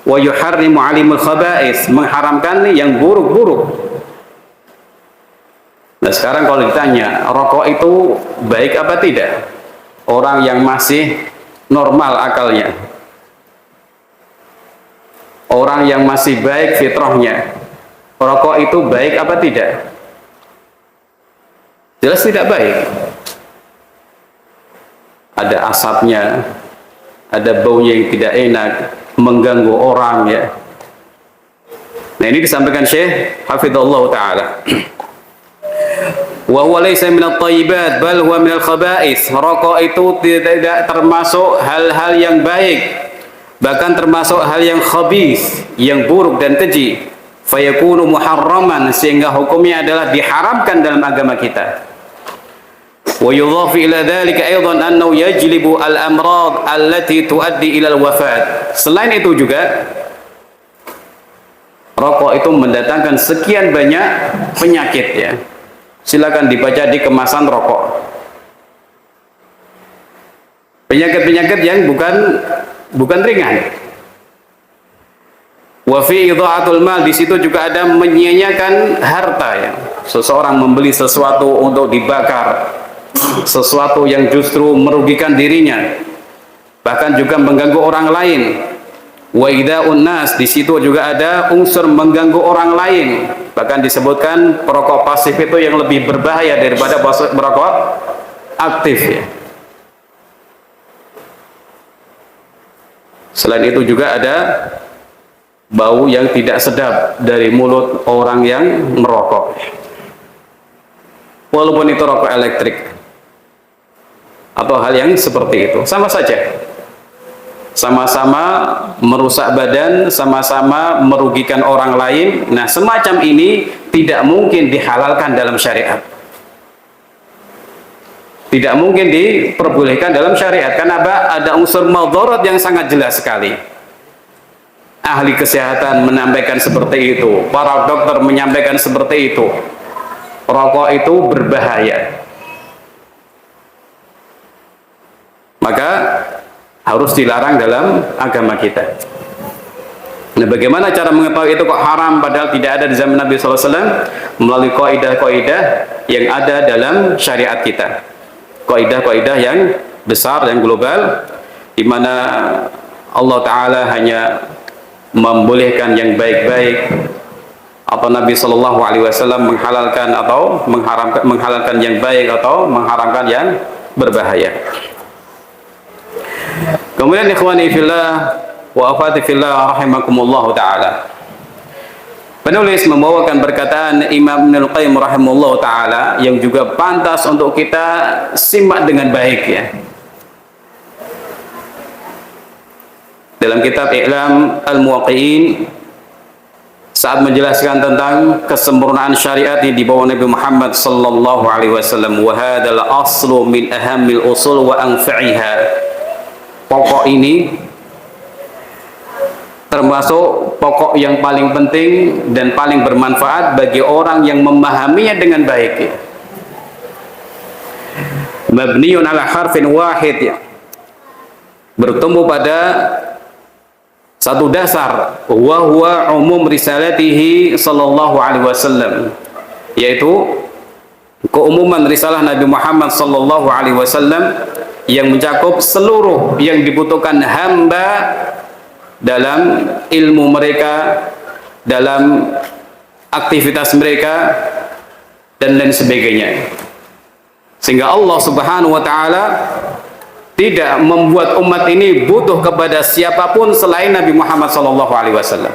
Speaker 1: wa yuharrimu 'alimul khaba'is, mengharamkan yang buruk-buruk. Nah, sekarang kalau ditanya rokok itu baik apa tidak, orang yang masih normal akalnya, orang yang masih baik fitrahnya, rokok itu baik apa tidak? Jelas tidak baik. Ada asapnya, ada baunya yang tidak enak, mengganggu orang ya. Nah, ini disampaikan Syekh hafizallah taala. Wa huwa laysa minat thayyibat bal huwa minal khaba'is. Rokok itu tidak termasuk hal-hal yang baik, bahkan termasuk hal yang khabith, yang buruk dan keji. Fayakunu muharraman, sehingga hukumnya adalah diharamkan dalam agama kita. Wa yudhafu ila dhalika aidan annahu yajlibu al-amrad allati tuaddi ila al-wafat. Selain itu juga rokok itu mendatangkan sekian banyak penyakit ya. Silakan dibaca di kemasan rokok. Penyakit-penyakit yang bukan ringan. Wa fi idha'atul mal, di situ juga ada menyia-nyiakan harta ya. Seseorang membeli sesuatu untuk dibakar, sesuatu yang justru merugikan dirinya, bahkan juga mengganggu orang lain. Wa ida'un nas, di situ juga ada unsur mengganggu orang lain. Bahkan disebutkan perokok pasif itu yang lebih berbahaya daripada perokok aktif ya. Selain itu juga ada bau yang tidak sedap dari mulut orang yang merokok, walaupun itu rokok elektrik atau hal yang seperti itu, sama saja, sama-sama merusak badan, sama-sama merugikan orang lain. Nah, semacam ini tidak mungkin dihalalkan dalam syariat, tidak mungkin diperbolehkan dalam syariat. Karena ada unsur madharat yang sangat jelas sekali. Ahli kesehatan menyampaikan seperti itu, para dokter menyampaikan seperti itu. Rokok itu berbahaya, maka harus dilarang dalam agama kita. Nah, bagaimana cara mengetahui itu kok haram padahal tidak ada di zaman Nabi SAW? Melalui kaidah-kaidah yang ada dalam syariat kita, kaidah-kaidah yang besar, yang global, di mana Allah Ta'ala hanya membolehkan yang baik-baik, atau Nabi Shallallahu Alaihi Wasallam menghalalkan atau menghalalkan yang baik atau mengharamkan yang berbahaya. Kemudian ikhwani fillah wa akhwati fillah rahimakumullah taala, penulis membawakan perkataan Imam Ibnul Qayyim rahimahullah taala yang juga pantas untuk kita simak dengan baik ya. Dalam kitab I'lam Al-Muwaqqi'in, saat menjelaskan tentang kesempurnaan syariat di bawah Nabi Muhammad sallallahu alaihi wasallam, wa hadzal aslu min ahammil usul wa anfa'iha. Pokok ini termasuk pokok yang paling penting dan paling bermanfaat bagi orang yang memahaminya dengan baik. Mabniun ala harfin wahid ya. Bertumbuh pada satu dasar, wa huwa umum risalatihi sallallahu alaihi wasallam, yaitu keumuman risalah Nabi Muhammad sallallahu alaihi wasallam yang mencakup seluruh yang dibutuhkan hamba dalam ilmu mereka, dalam aktivitas mereka, dan lain sebagainya. Sehingga Allah Subhanahu wa taala tidak membuat umat ini butuh kepada siapapun selain Nabi Muhammad SAW.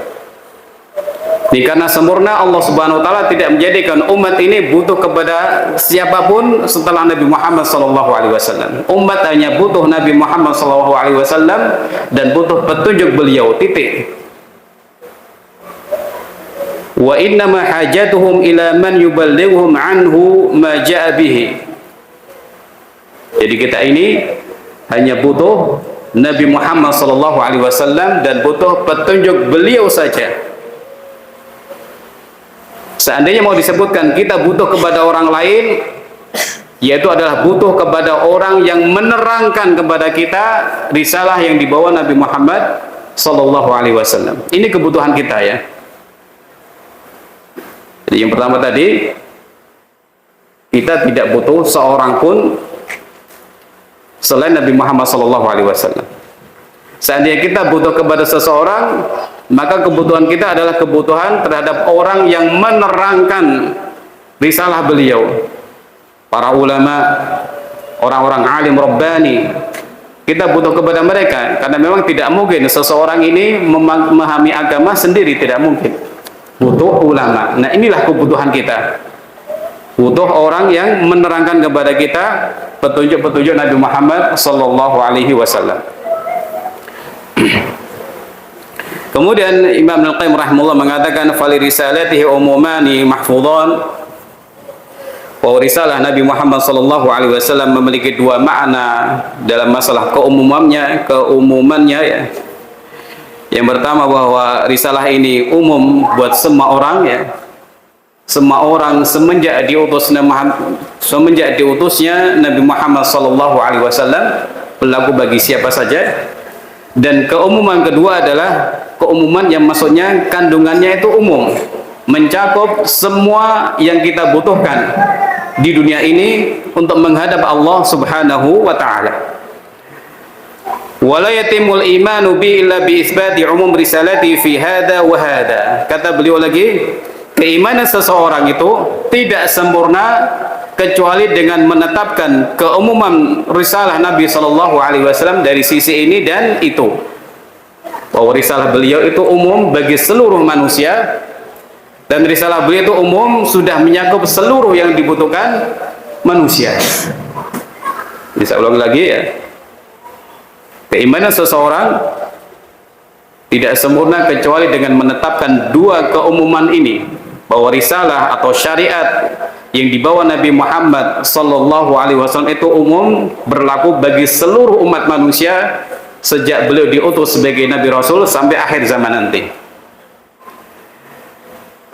Speaker 1: Ini karena sempurna Allah Subhanahu wa taala tidak menjadikan umat ini butuh kepada siapapun setelah Nabi Muhammad sallallahu alaihi wasallam. Umat hanya butuh Nabi Muhammad sallallahu alaihi wasallam dan butuh petunjuk beliau, titik. Wa innama hajatuhum ila man yuballighuhum anhu ma jaa bihi. Jadi kita ini hanya butuh Nabi Muhammad sallallahu alaihi wasallam dan butuh petunjuk beliau saja. Seandainya mau disebutkan kita butuh kepada orang lain, yaitu adalah butuh kepada orang yang menerangkan kepada kita risalah yang dibawa Nabi Muhammad sallallahu alaihi wasallam. Ini kebutuhan kita ya. Jadi yang pertama tadi, kita tidak butuh seorang pun selain Nabi Muhammad sallallahu alaihi wasallam. Seandainya kita butuh kepada seseorang, maka kebutuhan kita adalah kebutuhan terhadap orang yang menerangkan risalah beliau. Para ulama, orang-orang alim rabbani, kita butuh kepada mereka karena memang tidak mungkin seseorang ini memahami agama sendiri, tidak mungkin. Butuh ulama. Nah, inilah kebutuhan kita. Butuh orang yang menerangkan kepada kita petunjuk-petunjuk Nabi Muhammad sallallahu alaihi wasallam. Kemudian Imam Al-Qayyim rahimahullah mengatakan fali risalatihi umumani mahfudhan, bahwa risalah Nabi Muhammad sallallahu alaihi wasallam memiliki dua makna dalam masalah keumumannya ya. Yang pertama bahwa risalah ini umum buat semua orang ya. Semua orang semenjak diutusnya Nabi Muhammad sallallahu alaihi wasallam berlaku bagi siapa saja. Dan keumuman kedua adalah keumuman yang maksudnya kandungannya itu umum, mencakup semua yang kita butuhkan di dunia ini untuk menghadap Allah Subhanahu wa taala. Wala yatimul imanu bi illa bi itsbati umum risalati fi hada wa hada. Kata beliau lagi, keimanan seseorang itu tidak sempurna kecuali dengan menetapkan keumuman risalah Nabi sallallahu alaihi wasallam dari sisi ini dan itu. Bahwa risalah beliau itu umum bagi seluruh manusia dan risalah beliau itu umum sudah menyakup seluruh yang dibutuhkan manusia. Bisa ulang lagi ya. Keimanan seseorang tidak sempurna kecuali dengan menetapkan dua keumuman ini, bahwa risalah atau syariat yang dibawa Nabi Muhammad sallallahu alaihi wasallam itu umum, berlaku bagi seluruh umat manusia sejak beliau diutus sebagai Nabi Rasul sampai akhir zaman nanti.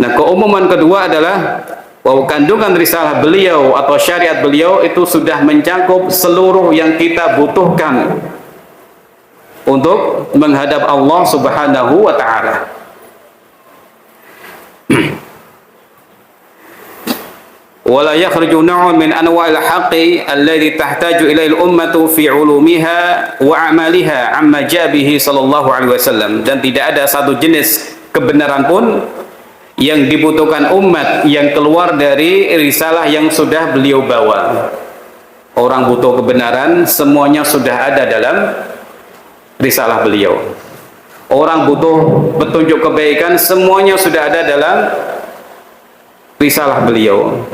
Speaker 1: Nah, keumuman kedua adalah bahwa kandungan risalah beliau atau syariat beliau itu sudah mencakup seluruh yang kita butuhkan untuk menghadap Allah Subhanahu wa taala. Wala yakhruju naw'un min anwa'il haqqi alladhi tahtaju ilaihi al-ummatu fi 'ulumiha wa 'amaliha amma ja'a bihi sallallahu alaihi wasallam. Dan tidak ada satu jenis kebenaran pun yang dibutuhkan umat yang keluar dari risalah yang sudah beliau bawa. Orang butuh kebenaran, semuanya sudah ada dalam risalah beliau. Orang butuh petunjuk kebaikan, semuanya sudah ada dalam risalah beliau.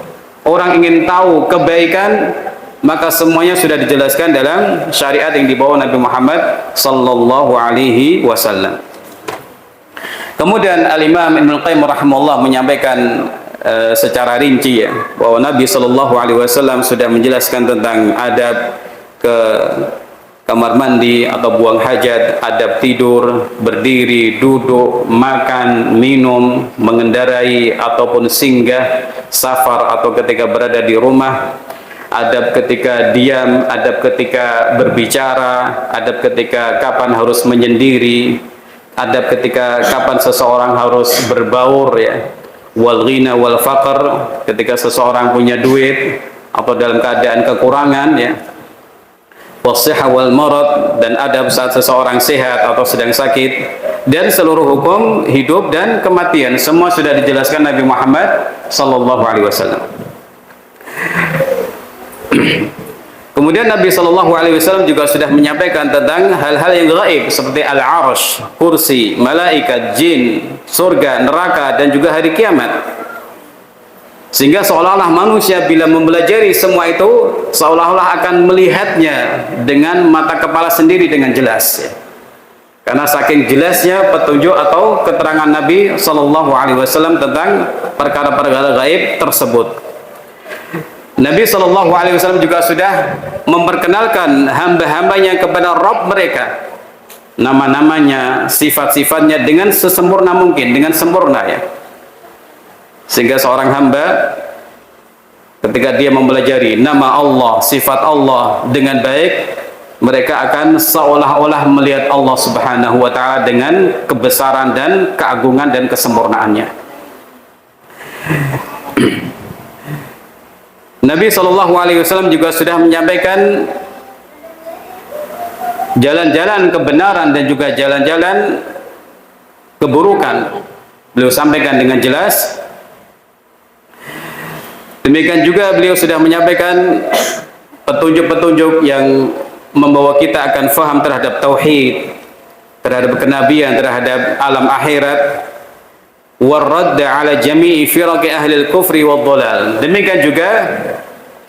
Speaker 1: Orang ingin tahu kebaikan, maka semuanya sudah dijelaskan dalam syariat yang dibawa Nabi Muhammad sallallahu alaihi wasallam. Kemudian Al-Imam Ibnu Qayyim rahimahullah menyampaikan secara rinci ya, bahwa Nabi sallallahu alaihi wasallam sudah menjelaskan tentang adab ke kamar mandi atau buang hajat, adab tidur, berdiri, duduk, makan, minum, mengendarai ataupun singgah, safar atau ketika berada di rumah, adab ketika diam, adab ketika berbicara, adab ketika kapan harus menyendiri, adab ketika kapan seseorang harus berbaur ya, wal ghina wal faqr, ketika seseorang punya duit atau dalam keadaan kekurangan ya, wasihah wal marad, dan adab saat seseorang sehat atau sedang sakit, dan seluruh hukum hidup dan kematian semua sudah dijelaskan Nabi Muhammad sallallahu alaihi wasallam. Kemudian Nabi Shallallahu Alaihi Wasallam juga sudah menyampaikan tentang hal-hal yang gaib seperti al-arsh, kursi, malaikat, jin, surga, neraka, dan juga hari kiamat. Sehingga seolah-olah manusia bila mempelajari semua itu seolah-olah akan melihatnya dengan mata kepala sendiri dengan jelas. Karena saking jelasnya petunjuk atau keterangan Nabi Shallallahu Alaihi Wasallam tentang perkara-perkara gaib tersebut. Nabi Shallallahu Alaihi Wasallam juga sudah memperkenalkan hamba-hambanya kepada Rabb mereka, nama-namanya, sifat-sifatnya dengan sesempurna mungkin, dengan sempurna ya. Sehingga seorang hamba ketika dia mempelajari nama Allah, sifat Allah dengan baik, mereka akan seolah-olah melihat Allah Subhanahu wa Ta'ala dengan kebesaran dan keagungan dan kesempurnaannya. Nabi Shallallahu Alaihi Wasallam juga sudah menyampaikan jalan-jalan kebenaran dan juga jalan-jalan keburukan. Beliau sampaikan dengan jelas. Demikian juga beliau sudah menyampaikan petunjuk-petunjuk yang membawa kita akan faham terhadap tauhid, terhadap kenabian, terhadap alam akhirat, warradd ala jami'i firaqi ahli al-kufri wad-dhalal. Demikian juga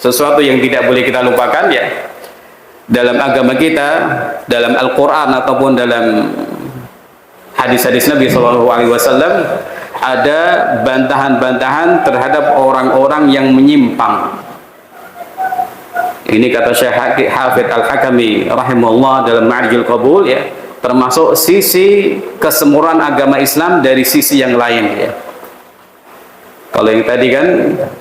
Speaker 1: sesuatu yang tidak boleh kita lupakan ya dalam agama kita, dalam Al-Qur'an ataupun dalam hadis-hadis Nabi sallallahu alaihi wasallam, ada bantahan-bantahan terhadap orang-orang yang menyimpang. Ini kata Syekh Hafidz Al-Hakami rahimahullah dalam Ma'riful Qabul ya, termasuk sisi kesempurnaan agama Islam dari sisi yang lain ya. Kalau yang tadi kan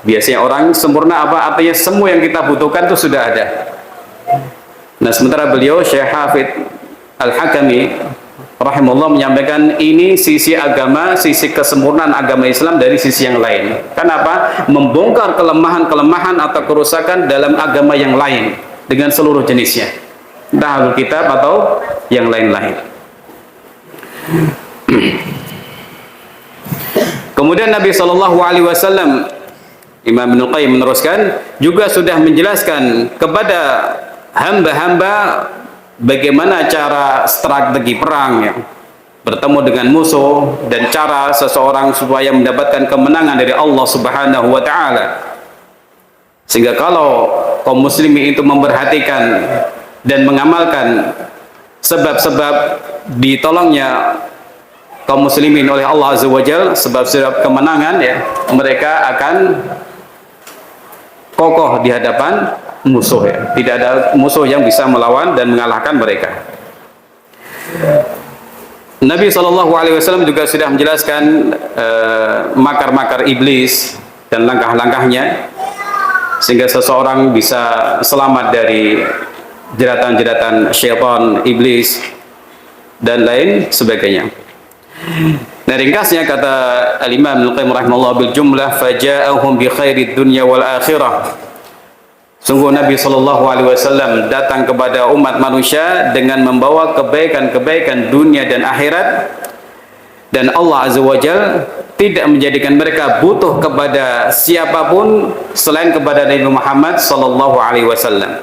Speaker 1: biasanya orang sempurna apa artinya semua yang kita butuhkan itu sudah ada. Nah, sementara beliau Syekh Hafidz Al-Hakami rahimahullah menyampaikan ini sisi agama, sisi kesempurnaan agama Islam dari sisi yang lain. Kenapa? Membongkar kelemahan-kelemahan atau kerusakan dalam agama yang lain dengan seluruh jenisnya, entah Ahlul Kitab atau yang lain-lain. Kemudian Nabi Shallallahu Alaihi Wasallam, Imam Ibnu Qayyim meneruskan, juga sudah menjelaskan kepada hamba-hamba bagaimana cara strategi perang ya, bertemu dengan musuh, dan cara seseorang supaya mendapatkan kemenangan dari Allah Subhanahu wa Ta'ala. Sehingga kalau kaum muslimin itu memperhatikan dan mengamalkan sebab-sebab ditolongnya kaum muslimin oleh Allah Azza wa Jalla, sebab-sebab kemenangan ya, mereka akan kokoh di hadapan musuh ya. Tidak ada musuh yang bisa melawan dan mengalahkan mereka. Nabi Shallallahu Alaihi Wasallam juga sudah menjelaskan makar-makar iblis dan langkah-langkahnya, sehingga seseorang bisa selamat dari jeratan-jeratan syaitan, iblis, dan lain sebagainya. Nah, ringkasnya kata Al-Imam Al-Qayyim rahimahullah bil jumlah, faja'ahum bi khairid dunya wal akhirah. Sungguh Nabi Shallallahu Alaihi Wasallam datang kepada umat manusia dengan membawa kebaikan-kebaikan dunia dan akhirat, dan Allah Azza wa Jalla tidak menjadikan mereka butuh kepada siapapun selain kepada Nabi Muhammad Shallallahu Alaihi Wasallam.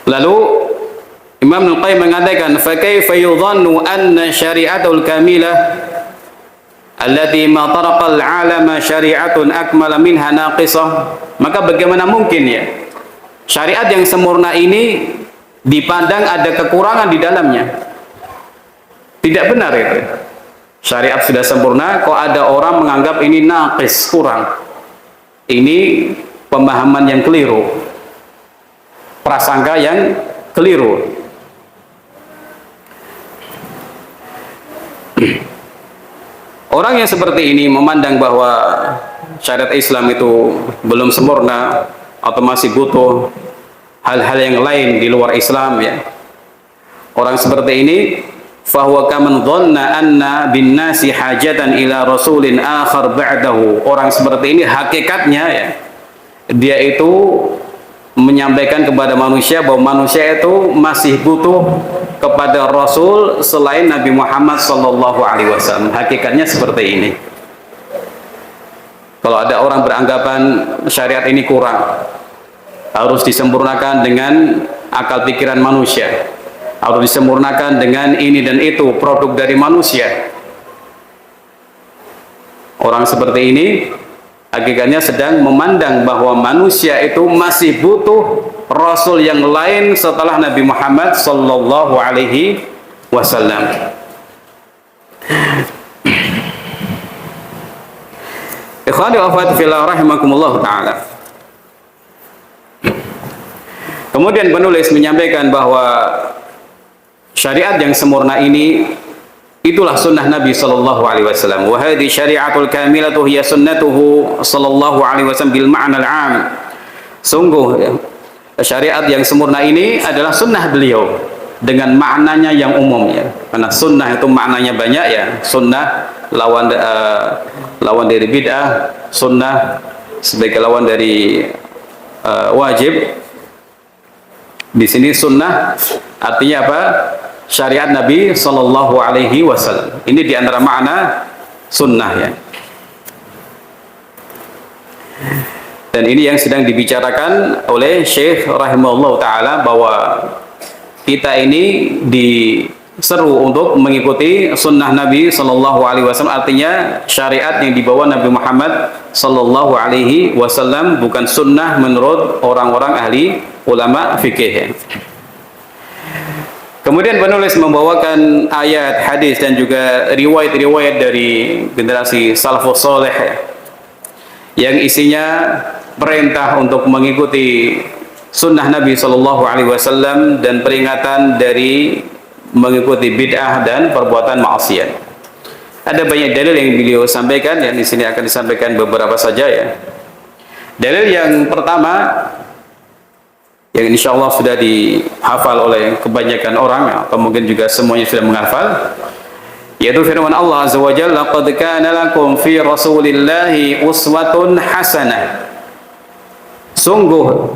Speaker 1: Lalu Imam Al-Qayyim mengatakan, فَكَيْفَ يُظَنُّ أَنَّ شَرِيعَةُ الْكَامِلَةِ الَّتِي مَا طَرَقَ الْعَالَمَ شَرِيعَةٌ أَكْمَلَ مِنْهَا نَاقِصَةٌ. Maka bagaimana mungkin ya syariat yang sempurna ini dipandang ada kekurangan di dalamnya? Tidak benar itu. Syariat sudah sempurna, kok ada orang menganggap ini naqis, kurang. Ini pemahaman yang keliru, prasangka yang keliru. Orang yang seperti ini memandang bahwa syariat Islam itu belum sempurna atau masih butuh hal-hal yang lain di luar Islam ya. Orang seperti ini fahuwa kaman dhanna anna bin nasi hajatan ila rasulin akhar ba'dahu. Orang seperti ini hakikatnya ya, dia itu menyampaikan kepada manusia bahwa manusia itu masih butuh kepada Rasul selain Nabi Muhammad Sallallahu Alaihi Wasallam. Hakikatnya seperti ini. Kalau ada orang beranggapan syariat ini kurang, harus disempurnakan dengan akal pikiran manusia, harus disempurnakan dengan ini dan itu produk dari manusia. Orang seperti ini hakikatnya sedang memandang bahwa manusia itu masih butuh Rasul yang lain setelah Nabi Muhammad sallallahu alaihi wasallam. Ikhwani wa akhwati fillah rahimakumullah ta'ala. Kemudian penulis menyampaikan bahwa syariat yang sempurna ini itulah sunnah Nabi sallallahu alaihi wasallam. Wa hadhihi syari'atul kamilatu hiya sunnatuhu sallallahu alaihi wasallam bil ma'na al-'am. Sungguh syariat yang sempurna ini adalah sunnah beliau dengan maknanya yang umum ya. Karena sunnah itu maknanya banyak ya. Sunnah lawan dari bid'ah, sunnah sebagai lawan dari wajib. Di sini sunnah artinya apa? Syariat Nabi sallallahu alaihi wasallam. Ini di antara makna sunnah ya. Dan ini yang sedang dibicarakan oleh Syekh rahimahullah taala bahwa kita ini diseru untuk mengikuti sunnah Nabi sallallahu alaihi wasallam, artinya syariat yang dibawa Nabi Muhammad sallallahu alaihi wasallam, bukan sunnah menurut orang-orang ahli ulama fikih. Kemudian penulis membawakan ayat, hadis dan juga riwayat-riwayat dari generasi salafus saleh yang isinya perintah untuk mengikuti sunnah Nabi sallallahu alaihi wasallam dan peringatan dari mengikuti bid'ah dan perbuatan maksiat. Ada banyak dalil yang beliau sampaikan, yang di sini akan disampaikan beberapa saja ya. Dalil yang pertama yang insya Allah sudah dihafal oleh kebanyakan orang atau mungkin juga semuanya sudah menghafal, yaitu firman Allah Azza wa Jalla, laqad kana lakum fi rasulillahi uswatun hasanah. Sungguh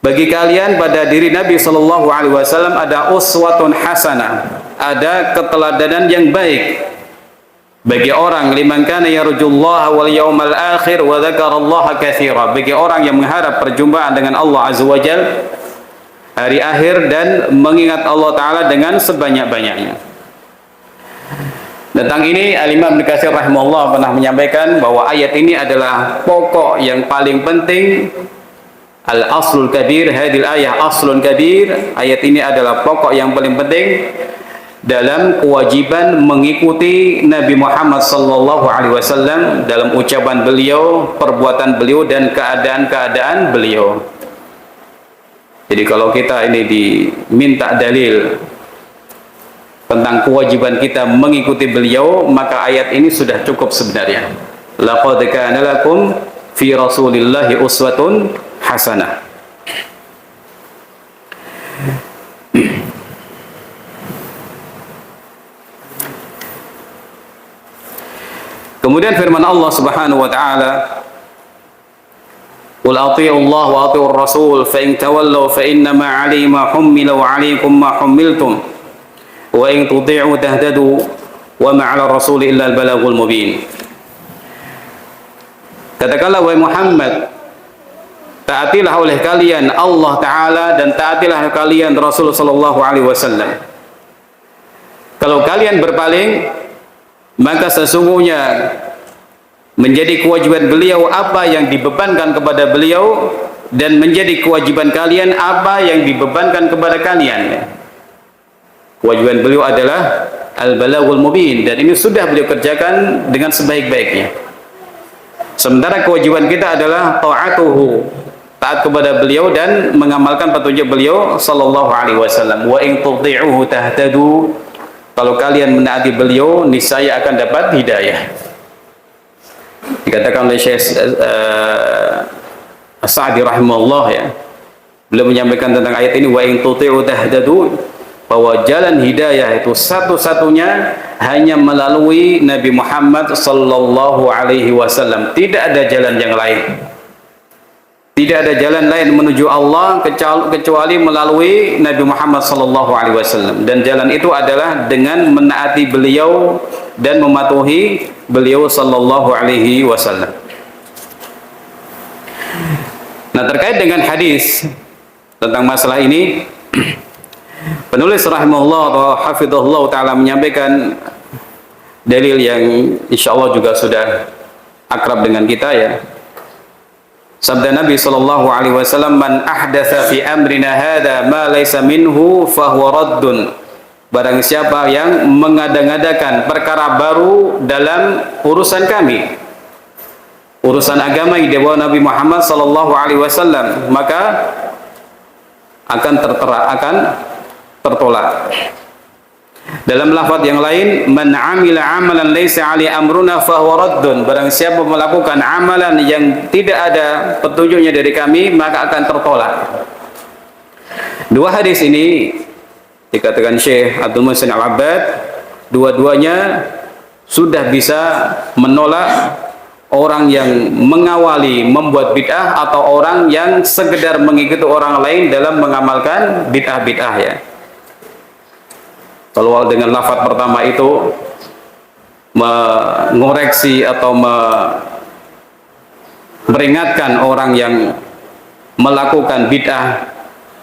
Speaker 1: bagi kalian pada diri Nabi sallallahu alaihi wasallam ada uswatun hasanah, ada keteladanan yang baik bagi orang liman kana yarjullaha wal yaumal akhir wa dzakarallaha katsira, bagi orang yang mengharap perjumpaan dengan Allah Azza wa Jalla, hari akhir, dan mengingat Allah taala dengan sebanyak-banyaknya. Tentang ini Al-Imam Ibnu Katsir rahimahullah pernah menyampaikan bahwa ayat ini adalah pokok yang paling penting. Al-aslul kabir, hadil ayah aslun kabir, ayat ini adalah pokok yang paling penting dalam kewajiban mengikuti Nabi Muhammad sallallahu alaihi wasallam dalam ucapan beliau, perbuatan beliau, dan keadaan-keadaan beliau. Jadi kalau kita ini diminta dalil tentang kewajiban kita mengikuti beliau, maka ayat ini sudah cukup sebenarnya. Laqad kana lakum fi rasulillahi uswatun hasanah. Kemudian firman Allah Subhanahu wa taala, "Qul athi'u Allah wa athi'ur Rasul fa in tawallaw fa inna ma 'alaihi ma hummila wa 'alaikum ma hummiltum wa in tuti'u tahtadu wa ma 'ala ar-rasul illa al-balaghul mubin." Katakanlah wahai Muhammad, taatilah oleh kalian Allah taala dan taatilah kalian Rasul sallallahu alaihi wasallam. Kalau kalian berpaling, maka sesungguhnya menjadi kewajiban beliau apa yang dibebankan kepada beliau, dan menjadi kewajiban kalian apa yang dibebankan kepada kalian. Kewajiban beliau adalah al-balaghul mubin, dan ini sudah beliau kerjakan dengan sebaik-baiknya. Sementara kewajiban kita adalah ta'atuhu, taat kepada beliau dan mengamalkan petunjuk beliau sallallahu alaihi wasallam. Wa in tuti'uhu tahtadu, kalau kalian menaati beliau niscaya akan dapat hidayah. Dikatakan oleh Syekh As-Sa'di rahimahullah ya, beliau menyampaikan tentang ayat ini, wa in tuti'u tahtadu, bahwa jalan hidayah itu satu-satunya hanya melalui Nabi Muhammad sallallahu alaihi wasallam. Tidak ada jalan yang lain. Tidak ada jalan lain menuju Allah kecuali melalui Nabi Muhammad sallallahu alaihi wasallam, dan jalan itu adalah dengan menaati beliau dan mematuhi beliau sallallahu alaihi wasallam. Nah, terkait dengan hadis tentang masalah ini, penulis rahimahullah atau hafidhahullah taala menyampaikan dalil yang insyaallah juga sudah akrab dengan kita ya. Sabda Nabi sallallahu alaihi wasallam, "Man ahdatsa fi amrina hadza ma laysa minhu fahuwa raddun." Barang siapa yang mengada-ngadakan perkara baru dalam urusan kami, urusan agama yang dibawa Nabi Muhammad sallallahu alaihi wasallam, maka akan tertolak. Dalam lafaz yang lain, man amila amalan laisa ali amruna fahuwa raddun. Barang siapa melakukan amalan yang tidak ada petunjuknya dari kami, maka akan tertolak. Dua hadis ini dikatakan Syekh Abdul Muhsin Al-Abbad, dua-duanya sudah bisa menolak orang yang mengawali membuat bid'ah atau orang yang sekedar mengikuti orang lain dalam mengamalkan bid'ah-bid'ah ya. Kalau dengan lafaz pertama itu mengoreksi atau memperingatkan orang yang melakukan bid'ah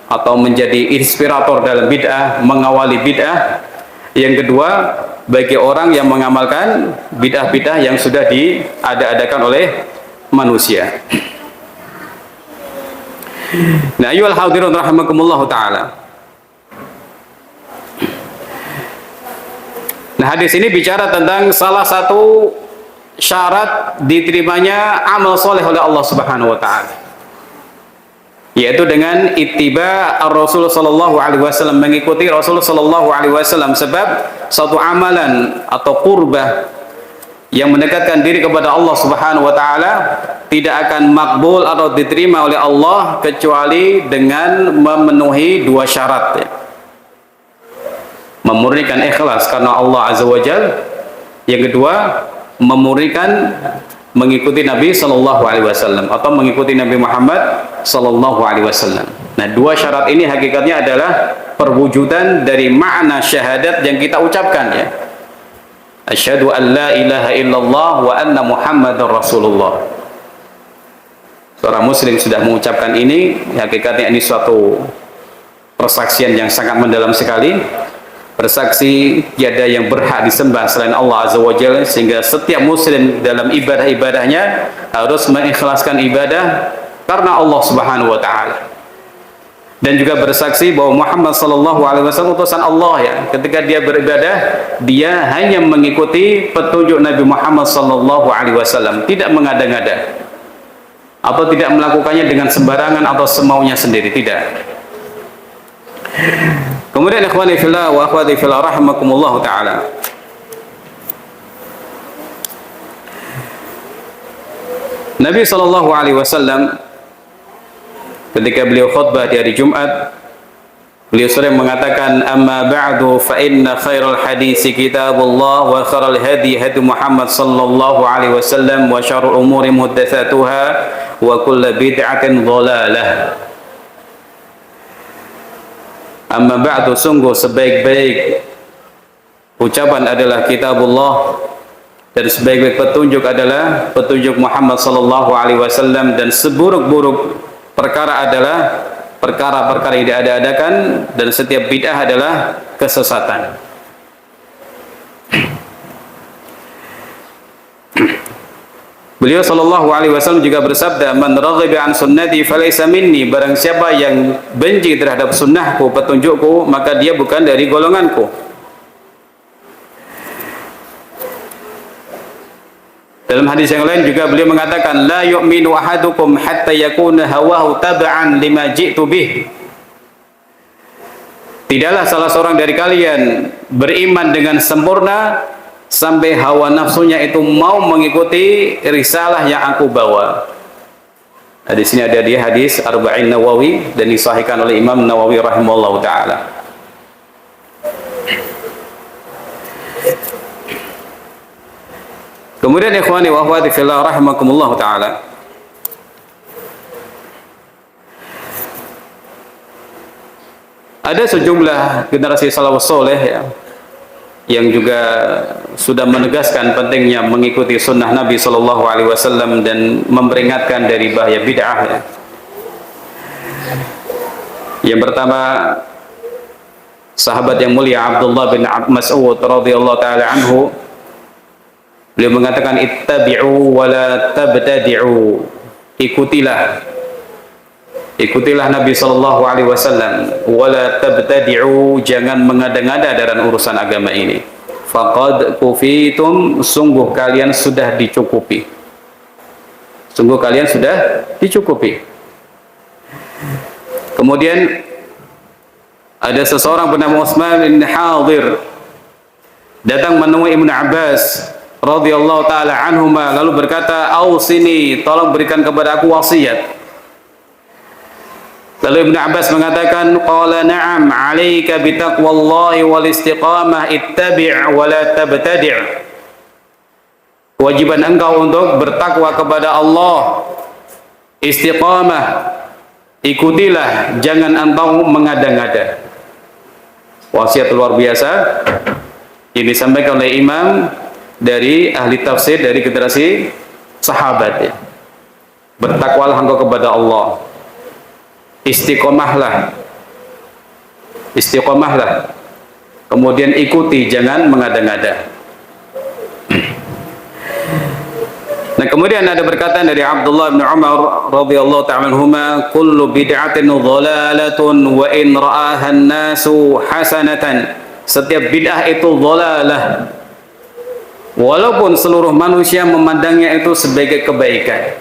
Speaker 1: atau menjadi inspirator dalam bid'ah, mengawali bid'ah. Yang kedua, bagi orang yang mengamalkan bid'ah-bid'ah yang sudah diada-adakan oleh manusia. Nah, ayyuhal hadirun rahimakumullah taala. Nah, hadis ini bicara tentang salah satu syarat diterimanya amal soleh oleh Allah Subhanahu wa taala, yaitu dengan ittiba ar-Rasul sallallahu alaihi wasallam, mengikuti Rasul sallallahu alaihi wasallam. Sebab suatu amalan atau qurbah yang mendekatkan diri kepada Allah Subhanahu wa taala tidak akan makbul atau diterima oleh Allah kecuali dengan memenuhi dua syarat ya. Memurnikan ikhlas karena Allah Azza wa Jalla. Yang kedua, memurnikan mengikuti Nabi sallallahu alaihi wasallam atau mengikuti Nabi Muhammad sallallahu alaihi wasallam. Nah, dua syarat ini hakikatnya adalah perwujudan dari makna syahadat yang kita ucapkan ya. Asyhadu an la ilaha illallah wa anna Muhammadar Rasulullah. Seorang muslim sudah mengucapkan ini, hakikatnya ini suatu persaksian yang sangat mendalam sekali. Bersaksi tiada yang berhak disembah selain Allah Azza wa Jalla, sehingga setiap muslim dalam ibadah-ibadahnya harus mengikhlaskan ibadah karena Allah Subhanahu wa taala. Dan juga bersaksi bahwa Muhammad sallallahu alaihi wasallam utusan Allah ya. Ketika dia beribadah, dia hanya mengikuti petunjuk Nabi Muhammad sallallahu alaihi wasallam, tidak mengada-ngada atau tidak melakukannya dengan sembarangan atau semaunya sendiri, tidak. Kemudian ikhwani fillah wa akhwati fillah rahimakumullah taala, Nabi sallallahu alaihi wasallam ketika beliau khutbah di hari Jumat, beliau sering mengatakan, amma ba'du fa inna khairal hadisi kitabullah wa khairal hadi hadi Muhammad sallallahu alaihi wasallam wa syarrul umuri muhdatsatuha wa kullu bid'atin dhalalah. Amma ba'du, sungguh sebaik-baik ucapan adalah kitabullah, dan sebaik-baik petunjuk adalah petunjuk Muhammad sallallahu alaihi wasallam, dan seburuk-buruk perkara adalah perkara-perkara yang diada-adakan, dan setiap bid'ah adalah kesesatan. Beliau sallallahu alaihi wasallam juga bersabda, man raghiba an sunnati falaysa minni. Barang siapa yang benci terhadap sunnahku, petunjukku, maka dia bukan dari golonganku. Dalam hadis yang lain juga beliau mengatakan, la yu'minu ahadukum hatta yakuna hawahu tab'an lima ji'tu bih. Tidaklah salah seorang dari kalian beriman dengan sempurna sampai hawa nafsunya itu mau mengikuti risalah yang aku bawa. Nah, di sini ada dia hadis Arba'in Nawawi dan disahihkan oleh Imam Nawawi rahimahullah taala. Kemudian ikhwani wa akhwati fillah rahimakumullah taala, ada sejumlah generasi salafus saleh ya, yang juga sudah menegaskan pentingnya mengikuti sunnah Nabi sallallahu alaihi wasallam dan memperingatkan dari bahaya bid'ah ya. Yang pertama, sahabat yang mulia Abdullah bin Mas'ud radhiyallahu taala anhu, beliau mengatakan ittabi'u wa la tabtadi'u. Ikutilah Nabi sallallahu alaihi wasallam, wa la tabtadi'u, jangan mengada-ngada dalam urusan agama ini. Faqad kufitum, sungguh kalian sudah dicukupi. Sungguh kalian sudah dicukupi. Kemudian ada seseorang bernama Utsman bin Hadir datang menemui Ibnu Abbas radhiyallahu taala anhuma, lalu berkata, "Ausini, tolong berikan kepada aku wasiat." Lalu Ibnu Abbas mengatakan, "Qala na'am, 'alaika bi taqwallahi wal istiqamah, ittabi' wa la tabtadi'." Kewajiban engkau untuk bertakwa kepada Allah, istiqamah, ikutilah, jangan engkau mengada-ngada. Wasiat luar biasa yang disampaikan oleh imam dari ahli tafsir dari generasi sahabat, ya. Bertakwalah engkau kepada Allah, istiqomahlah, kemudian ikuti, jangan mengada-ngada. Nah, kemudian ada perkataan dari Abdullah bin Umar radhiyallahu ta'ala anhuma, kullu bid'atin dhalalatun wa in ra'aha an-nasu hasanatan. Setiap bid'ah itu dhalalah, walaupun seluruh manusia memandangnya itu sebagai kebaikan.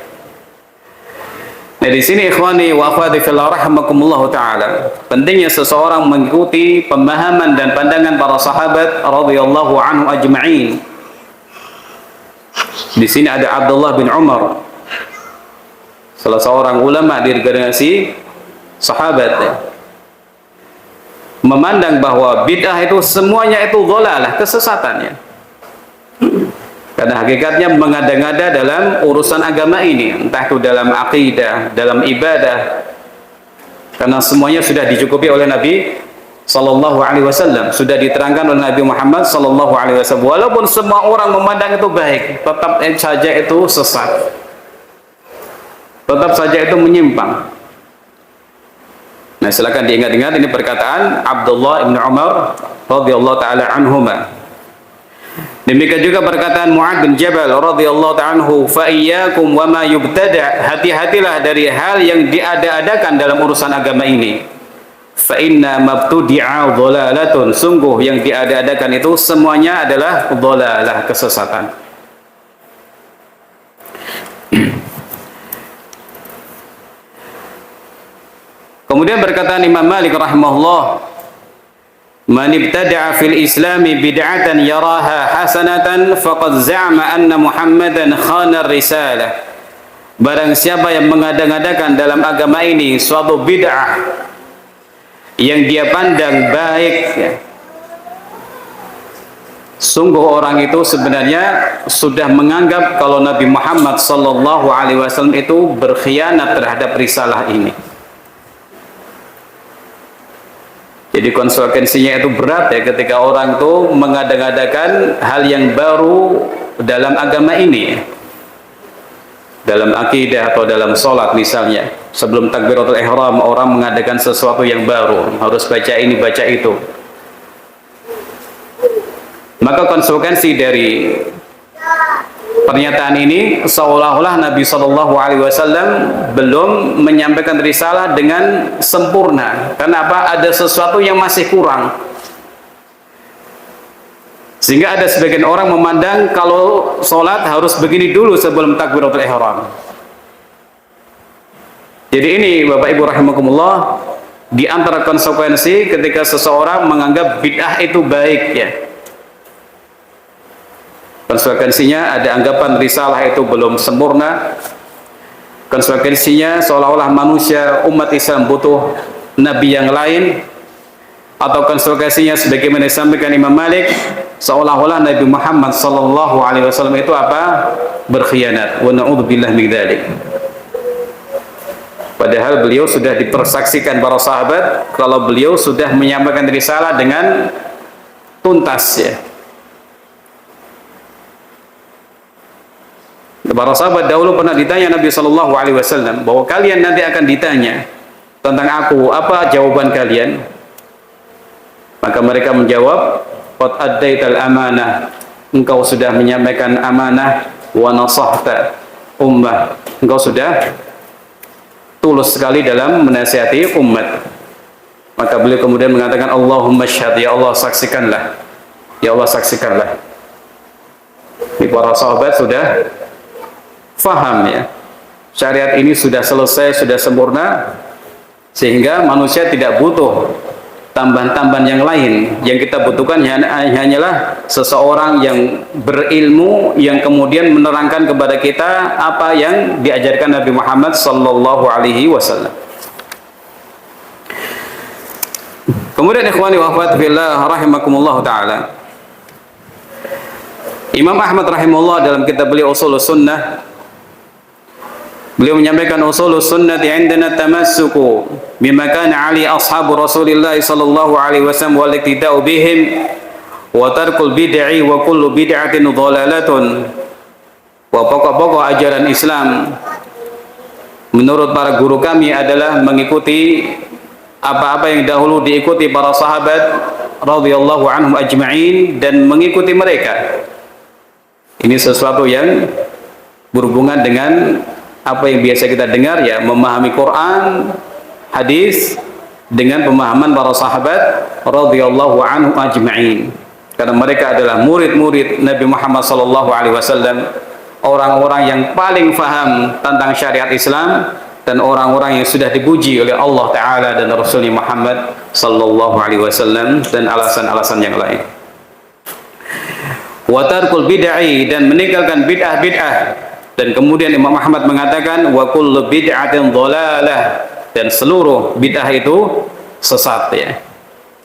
Speaker 1: Nah, di sini ikhwani wa akhwati fillah rahimakumullah taala, pentingnya seseorang mengikuti pemahaman dan pandangan para sahabat radhiyallahu anhu ajma'in. Di sini ada Abdullah bin Umar, salah seorang ulama dari generasi sahabat, ya, memandang bahwa bid'ah itu semuanya itu dhalalah, kesesatannya. Karena hakikatnya mengada-ngada dalam urusan agama ini, entah itu dalam akidah, dalam ibadah, karena semuanya sudah dicukupi oleh Nabi sallallahu alaihi wasallam, sudah diterangkan oleh Nabi Muhammad sallallahu alaihi wasallam. Walaupun semua orang memandang itu baik, tetap saja itu sesat, tetap saja itu menyimpang. Nah, silakan diingat-ingat ini perkataan Abdullah bin Umar radhiyallahu taala anhuma. Demikian juga perkataan Mu'adz bin Jabal radhiyallahu ta'ala anhu, fa iyyakum wa ma yubtada', hati-hatilah dari hal yang diada-adakan dalam urusan agama ini. Fa inna mabtudi'a dhalalatun, sungguh yang diada-adakan itu semuanya adalah dhalalah, kesesatan. Kemudian perkataan Imam Malik rahimahullah, man ibtada'a fil islami bid'atan yaraha hasanatan faqad za'ama anna Muhammadan khana risalah. Barang siapa yang mengada-ngadakan dalam agama ini suatu bid'ah yang dia pandang baik, ya, sungguh orang itu sebenarnya sudah menganggap kalau Nabi Muhammad sallallahu alaihi wasallam itu berkhianat terhadap risalah ini. Jadi konsekuensinya itu berat, ya, ketika orang itu mengada-ngadakan hal yang baru dalam agama ini, dalam akidah atau dalam sholat misalnya. Sebelum takbiratul ihram orang mengadakan sesuatu yang baru, harus baca ini, baca itu. Maka konsekuensi dari pernyataan ini seolah-olah Nabi Shallallahu Alaihi Wasallam belum menyampaikan risalah dengan sempurna. Kenapa? Ada sesuatu yang masih kurang. Sehingga ada sebagian orang memandang kalau sholat harus begini dulu sebelum takbiratul ihram. Jadi ini Bapak Ibu rahimakumullah, di antara konsekuensi ketika seseorang menganggap bid'ah itu baik, ya. Konsekuensinya ada anggapan risalah itu belum sempurna. Konsekuensinya seolah-olah manusia umat Islam butuh nabi yang lain, atau konsekuensinya sebagaimana disampaikan Imam Malik, seolah-olah Nabi Muhammad sallallahu alaihi wasallam itu apa? Berkhianat. Wa na'udzubillah min dzalik. Padahal beliau sudah dipersaksikan para sahabat kalau beliau sudah menyampaikan risalah dengan tuntas, ya. Para sahabat dahulu pernah ditanya Nabi Shallallahu Alaihi Wasallam bahwa kalian nanti akan ditanya tentang aku, apa jawaban kalian? Maka mereka menjawab, qad addaital amanah, engkau sudah menyampaikan amanah, wa nasahta ummah, engkau sudah tulus sekali dalam menasihati umat. Maka beliau kemudian mengatakan, Allahumma syhad, ya Allah saksikanlah, ya Allah saksikanlah. Ini para sahabat sudah faham ya, syariat ini sudah selesai, sudah sempurna, sehingga manusia tidak butuh tambahan-tambahan yang lain. Yang kita butuhkan hanyalah seseorang yang berilmu, yang kemudian menerangkan kepada kita apa yang diajarkan Nabi Muhammad sallallahu alaihi wasallam. Kemudian ikhwani wa akhwati fillah rahimakumullah taala, Imam Ahmad rahimahullah dalam kitab beliau Ushulus Sunnah, beliau menyampaikan ushulus sunnati indana tamassuku bima kana ali ashabu Rasulillah sallallahu alaihi wasallam wal iktida'u bihim wa tarkul bid'i wa kullu bid'atin dhalalatun. Wa pokok-pokok ajaran Islam menurut para guru kami adalah mengikuti apa-apa yang dahulu diikuti para sahabat radhiyallahu anhum ajma'in dan mengikuti mereka. Ini sesuatu yang berhubungan dengan apa yang biasa kita dengar ya, memahami Quran, hadis dengan pemahaman para sahabat radhiyallahu anhum ajma'in. Karena mereka adalah murid-murid Nabi Muhammad sallallahu alaihi wasallam, orang-orang yang paling faham tentang syariat Islam dan orang-orang yang sudah dipuji oleh Allah Ta'ala dan Rasulnya Muhammad sallallahu alaihi wasallam, dan alasan-alasan yang lain. Wa tarkul bid'ah, dan meninggalkan bid'ah-bid'ah. Dan kemudian Imam Ahmad mengatakan wa kullu bid'atin dhalalah, dan seluruh bid'ah itu sesat ya.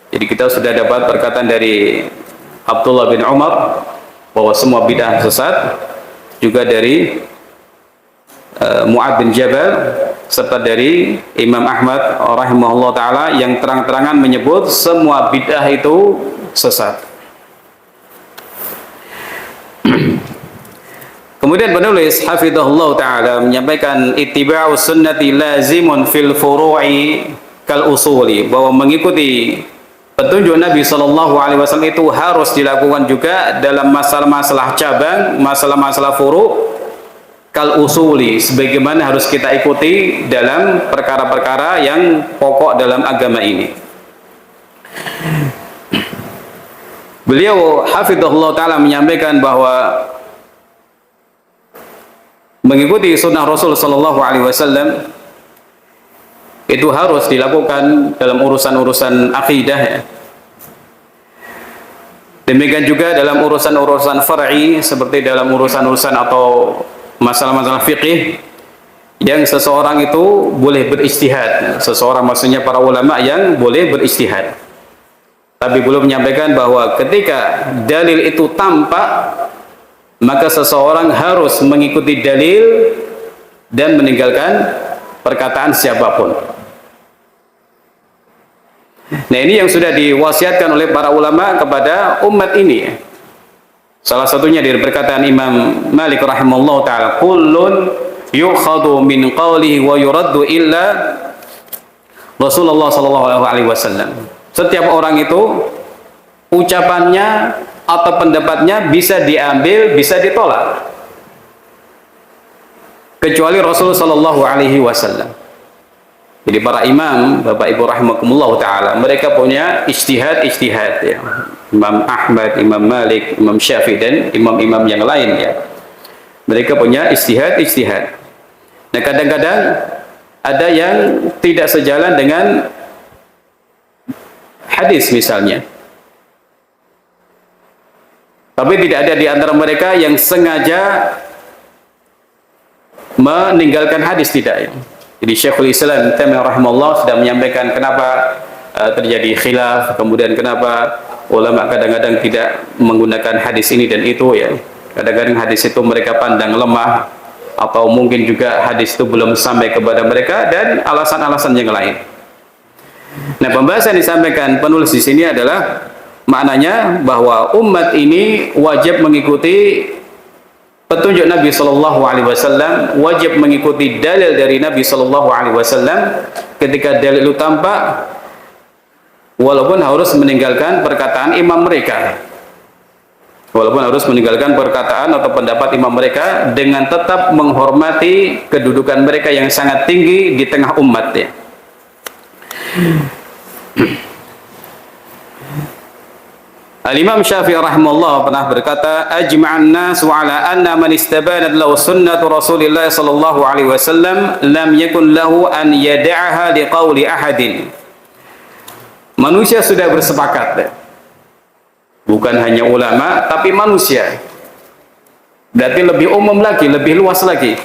Speaker 1: Jadi kita sudah dapat perkataan dari Abdullah bin Umar bahwa semua bid'ah sesat, juga dari Mu'ad bin Jabal, serta dari Imam Ahmad rahimahullah taala yang terang-terangan menyebut semua bid'ah itu sesat. Kemudian penulis hafizahullah taala menyampaikan ittiba'us sunnati lazimun fil furu'i kal usuli, bahwa mengikuti petunjuk Nabi sallallahu alaihi wasallam itu harus dilakukan juga dalam masalah-masalah cabang, masalah-masalah furu' kal usuli, sebagaimana harus kita ikuti dalam perkara-perkara yang pokok dalam agama ini. Beliau hafizahullah taala menyampaikan bahwa mengikuti sunnah Rasul sallallahu alaihi wasallam itu harus dilakukan dalam urusan-urusan akidah ya. Demikian juga dalam urusan-urusan far'i, seperti dalam urusan-urusan atau masalah-masalah fikih yang seseorang itu boleh berijtihad. Seseorang maksudnya para ulama yang boleh berijtihad. Tapi belum menyampaikan bahwa ketika dalil itu tampak, maka seseorang harus mengikuti dalil dan meninggalkan perkataan siapapun. Nah, ini yang sudah diwasiatkan oleh para ulama kepada umat ini. Salah satunya dari perkataan Imam Malik rahimahullah ta'ala, kullun yukhadu min qawlihi wa yuraddu illa Rasulullah sallallahu alaihi wasallam. Setiap orang itu ucapannya atau pendapatnya bisa diambil, bisa ditolak, kecuali Rasul sallallahu alaihi wasallam. Jadi para imam, Bapak Ibu rahimakumullah taala, mereka punya ijtihad ya. Imam Ahmad, Imam Malik, Imam Syafi'i dan imam-imam yang lain ya. Mereka punya ijtihad. Nah, kadang-kadang ada yang tidak sejalan dengan hadis misalnya. Tapi tidak ada di antara mereka yang sengaja meninggalkan hadis, tidak ya. Jadi Syekhul Islam Taimiyah rahimahullah sudah menyampaikan kenapa terjadi khilaf, kemudian kenapa ulama kadang-kadang tidak menggunakan hadis ini dan itu ya. Kadang-kadang hadis itu mereka pandang lemah, atau mungkin juga hadis itu belum sampai kepada mereka, dan alasan-alasan yang lain. Nah, pembahasan yang disampaikan penulis di sini adalah maknanya bahwa umat ini wajib mengikuti petunjuk Nabi Shallallahu Alaihi Wasallam, wajib mengikuti dalil dari Nabi Shallallahu Alaihi Wasallam. Ketika dalil itu tampak, walaupun harus meninggalkan perkataan imam mereka, walaupun harus meninggalkan perkataan atau pendapat imam mereka, dengan tetap menghormati kedudukan mereka yang sangat tinggi di tengah umat ya. Al-Imam Syafi'i rahimahullah pernah berkata, ajma'an nasu ala anna man istabanat lahu sunnatu Rasulillah sallallahu alaihi wasallam lam yakun lahu an yada'aha liqauli ahadin. Manusia sudah bersepakat, bukan hanya ulama tapi manusia, berarti lebih umum lagi, lebih luas lagi.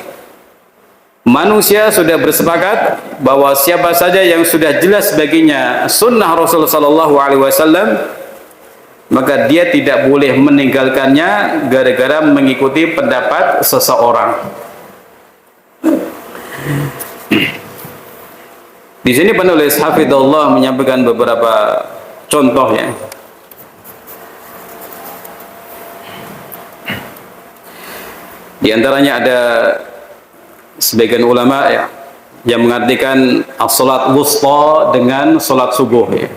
Speaker 1: Manusia sudah bersepakat bahwa siapa saja yang sudah jelas baginya sunnah Rasul sallallahu alaihi wasallam, maka dia tidak boleh meninggalkannya gara-gara mengikuti pendapat seseorang. Di sini penulis hafizahullah menyampaikan beberapa contoh ya. Di antaranya ada sebagian ulama ya yang mengartikan as-salat wusta dengan salat subuh ya.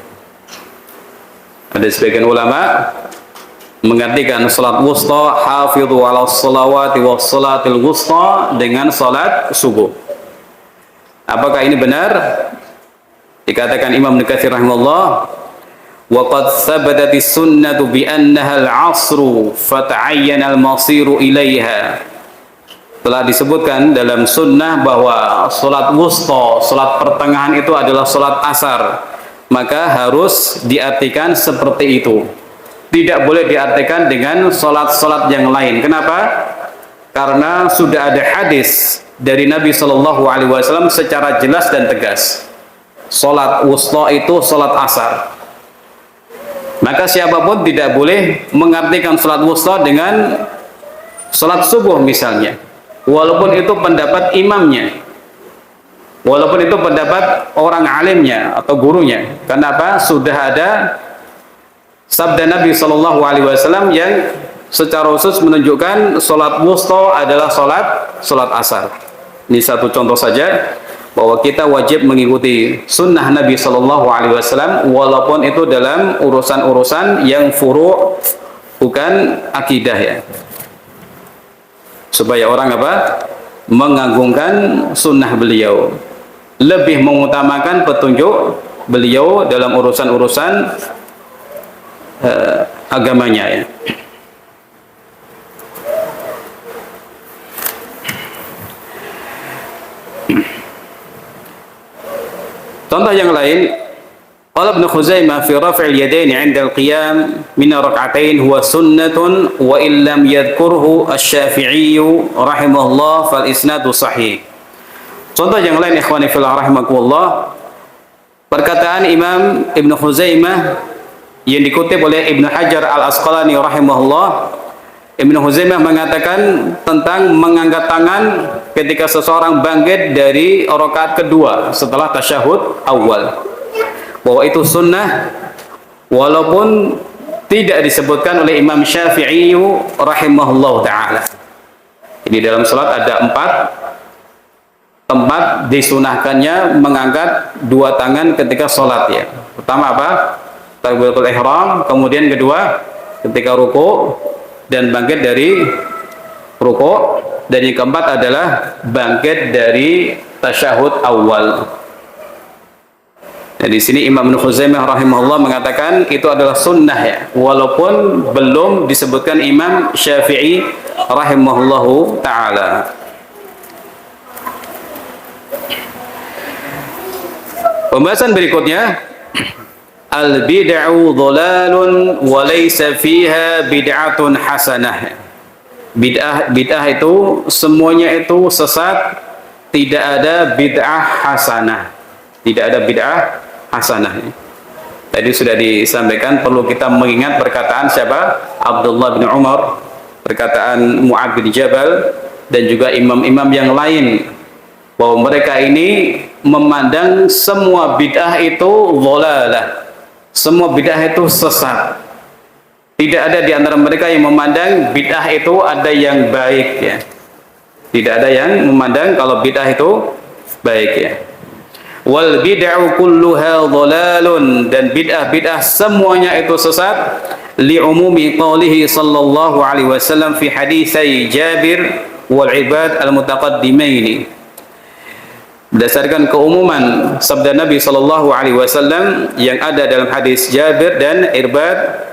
Speaker 1: Ada sebagian ulama mengartikan salat wusta hafidhu ala sholawati was salatil wusta dengan salat subuh. Apakah ini benar? Dikatakan Imam Ibnu Katsir rahimahullah, wa qad thabatatis sunnatu bi annaha al-'asru fata'ayyana al-masiru ilaiha. Telah disebutkan dalam sunnah bahwa salat wusta, salat pertengahan itu adalah salat asar, maka harus diartikan seperti itu. Tidak boleh diartikan dengan salat-salat yang lain. Kenapa? Karena sudah ada hadis dari Nabi Shallallahu Alaihi Wasallam secara jelas dan tegas. Salat wusta itu salat asar. Maka siapapun tidak boleh mengartikan salat wusta dengan salat subuh misalnya, walaupun itu pendapat imamnya, walaupun itu pendapat orang alimnya atau gurunya. Kenapa? Sudah ada sabda Nabi Shallallahu Alaihi Wasallam yang secara khusus menunjukkan salat wusta adalah salat asar. Ini satu contoh saja bahwa kita wajib mengikuti sunnah Nabi Shallallahu Alaihi Wasallam walaupun itu dalam urusan-urusan yang furu', bukan akidah ya. Supaya orang apa? Mengagungkan sunnah beliau, lebih mengutamakan petunjuk beliau dalam urusan-urusan agamanya ya. Contoh yang lain, qala Ibnu Khuzaimah fi raf'il yadain 'inda al-qiyam min rak'atain huwa sunnatun wa in lam yadhkurhu asy-Syafi'i rahimahullah fal isnadu sahih. Contoh yang lain ikhwani fillah rahimakumullah, perkataan Imam Ibnu Khuzaimah yang dikutip oleh Ibnu Hajar Al-Asqalani rahimahullah. Ibnu Khuzaimah mengatakan tentang mengangkat tangan ketika seseorang bangkit dari rakaat kedua setelah tasyahud awal, bahwa itu sunnah walaupun tidak disebutkan oleh Imam Syafi'i rahimahullah ta'ala. Jadi dalam salat ada 4 tempat disunahkannya mengangkat dua tangan ketika salat ya. Pertama apa? Takbiratul ihram, kemudian kedua ketika ruku dan bangkit dari ruku, dan yang keempat adalah bangkit dari tasyahud awal. Nah, di sini Imam Ibnu Khuzaimah rahimahullah mengatakan itu adalah sunnah ya, walaupun belum disebutkan Imam Syafi'i rahimahullahu taala. Pembahasan berikutnya, al-bid'u dhalalun wa laysa fiha bid'atun hasanah. Bid'ah itu semuanya itu sesat, tidak ada bid'ah hasanah. Tidak ada bid'ah hasanah. Tadi sudah disampaikan, perlu kita mengingat perkataan siapa? Abdullah bin Umar, perkataan Mu'adz bin Jabal, dan juga imam-imam yang lain, bahwa mereka ini memandang semua bid'ah itu dhalalah. Semua bid'ah itu sesat. Tidak ada di antara mereka yang memandang bid'ah itu ada yang baik ya. Tidak ada yang memandang kalau bid'ah itu baik ya. Wal bid'u kulluha dhalalun, dan bid'ah semuanya itu sesat. Li umumi qaulihi sallallahu alaihi wasallam fi haditsai Jabir wal ibad al mutaqaddimaini. Berdasarkan keumuman sabda Nabi sallallahu alaihi wasallam yang ada dalam hadis Jabir dan Irbad,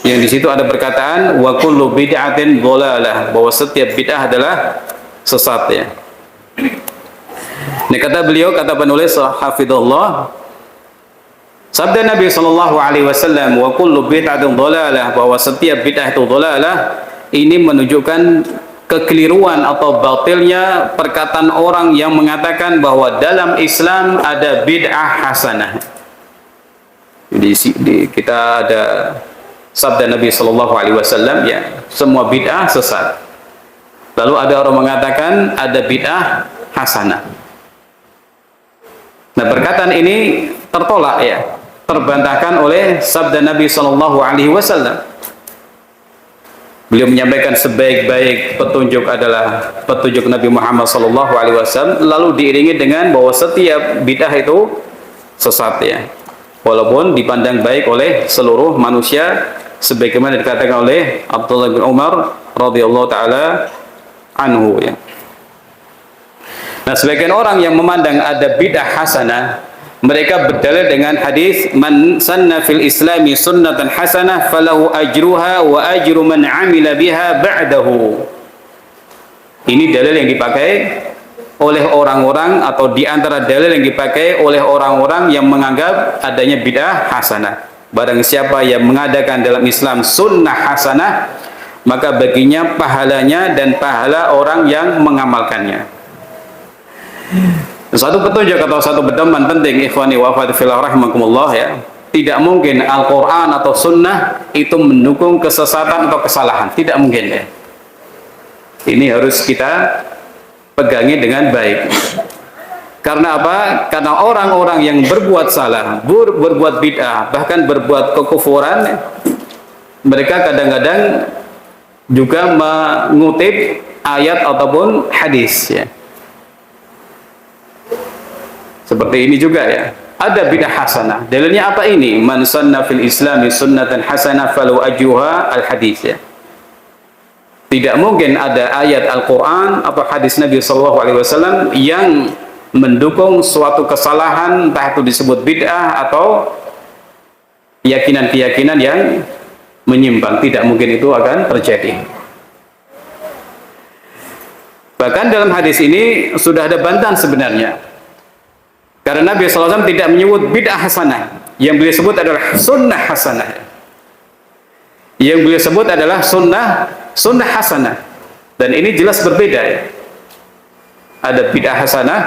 Speaker 1: yang di situ ada perkataan wa kullu bid'atin dhalalah, bahwa setiap bid'ah adalah sesat ya. Ini kata beliau, kata penulis hafizallah, sabda Nabi sallallahu alaihi wasallam wa kullu bid'atin dhalalah, bahwa setiap bid'ah itu dhalalah, ini menunjukkan kekeliruan atau batilnya perkataan orang yang mengatakan bahwa dalam Islam ada bid'ah hasanah. Jadi kita ada sabda Nabi sallallahu alaihi wasallam ya, semua bid'ah sesat. Lalu ada orang mengatakan ada bid'ah hasanah. Nah, perkataan ini tertolak ya, terbantahkan oleh sabda Nabi sallallahu alaihi wasallam. Beliau menyampaikan sebaik-baik petunjuk adalah petunjuk Nabi Muhammad sallallahu alaihi wasallam, lalu diiringi dengan bahwa setiap bid'ah itu sesat ya. Walaupun dipandang baik oleh seluruh manusia, sebagaimana dikatakan oleh Abdullah bin Umar radhiyallahu taala anhu ya. Nah, sebagian orang yang memandang ada bid'ah hasanah, mereka berdalil dengan hadis man sanna fil islami sunnatan hasanah falahu ajruha wa ajru man amila biha ba'dahu. Ini dalil yang dipakai oleh orang-orang, atau di antara dalil yang dipakai oleh orang-orang yang menganggap adanya bid'ah hasanah. Barang siapa yang mengadakan dalam Islam sunnah hasanah, maka baginya pahalanya dan pahala orang yang mengamalkannya. Satu petunjuk atau satu pedoman penting ikhwani wa akhwati fillah rahimakumullah ya. Tidak mungkin Al-Quran atau sunnah itu mendukung kesesatan atau kesalahan. Tidak mungkin ya. Ini harus kita pegangi dengan baik. Karena apa? Karena orang-orang yang berbuat salah, berbuat bid'ah, bahkan berbuat kekufuran, mereka kadang-kadang juga mengutip ayat ataupun hadis ya. Seperti ini juga ya. Ada bid'ah hasanah. Dalilnya apa ini? Man sanna fil islami sunnatan hasanah falahu ajruha al-hadis ya. Tidak mungkin ada ayat Al-Quran atau hadis Nabi SAW yang mendukung suatu kesalahan, entah itu disebut bid'ah atau keyakinan-keyakinan yang menyimpang. Tidak mungkin itu akan terjadi. Bahkan dalam hadis ini sudah ada bantahan sebenarnya. Karena Nabi SAW tidak menyebut bid'ah hasanah. Yang beliau sebut adalah sunnah hasanah. Yang beliau sebut adalah sunnah hasanah. Dan ini jelas berbeda ya. Ada bid'ah hasanah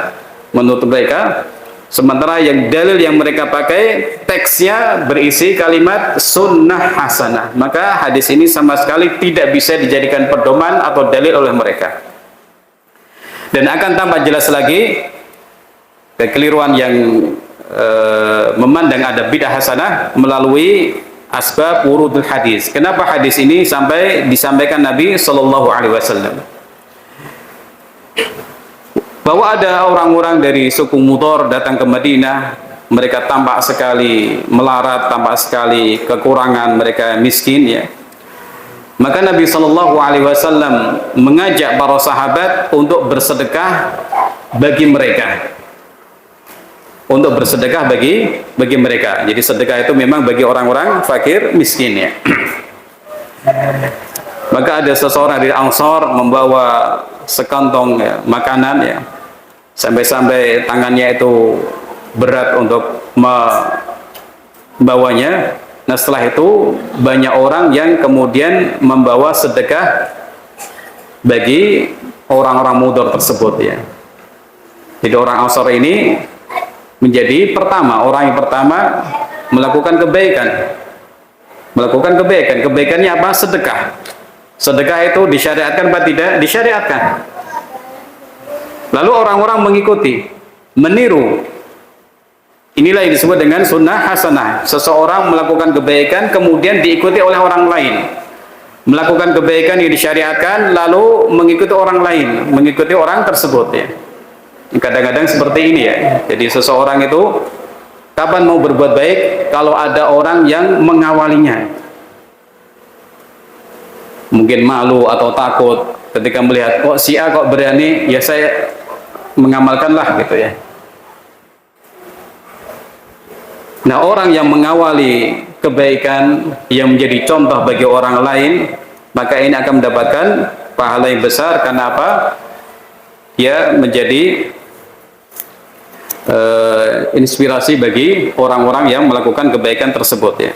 Speaker 1: menurut mereka, sementara yang dalil yang mereka pakai teksnya berisi kalimat sunnah hasanah. Maka hadis ini sama sekali tidak bisa dijadikan pedoman atau dalil oleh mereka. Dan akan tambah jelas lagi kekeliruan yang memandang ada bid'ah hasanah melalui asbab wurudul hadis. Kenapa hadis ini sampai disampaikan Nabi Shallallahu Alaihi Wasallam? Bahwa ada orang-orang dari suku Mudhar datang ke Madinah, mereka tampak sekali melarat, tampak sekali kekurangan, mereka miskin ya. Maka Nabi Shallallahu Alaihi Wasallam mengajak para sahabat untuk bersedekah bagi mereka. Untuk bersedekah bagi mereka. Jadi sedekah itu memang bagi orang-orang fakir miskin ya. Maka ada seseorang dari Ansar membawa sekantong ya, makanan ya, sampai-sampai tangannya itu berat untuk membawanya. Nah, setelah itu banyak orang yang kemudian membawa sedekah bagi orang-orang Mudhar tersebut ya. Jadi orang Ansar ini menjadi orang yang pertama melakukan kebaikan. Kebaikannya apa? Sedekah. Sedekah itu disyariatkan atau tidak? Disyariatkan. Lalu orang-orang mengikuti, meniru. Inilah yang disebut dengan sunnah hasanah. Seseorang melakukan kebaikan kemudian diikuti oleh orang lain. Melakukan kebaikan yang disyariatkan lalu mengikuti orang lain, mengikuti orang tersebut ya. Kadang-kadang seperti ini ya. Jadi seseorang itu kapan mau berbuat baik kalau ada orang yang mengawalinya. Mungkin malu atau takut ketika melihat kok si A kok berani, ya saya mengamalkanlah gitu ya. Nah, orang yang mengawali kebaikan yang menjadi contoh bagi orang lain, maka ini akan mendapatkan pahala yang besar. Karena apa? Ya, menjadi inspirasi bagi orang-orang yang melakukan kebaikan tersebut ya.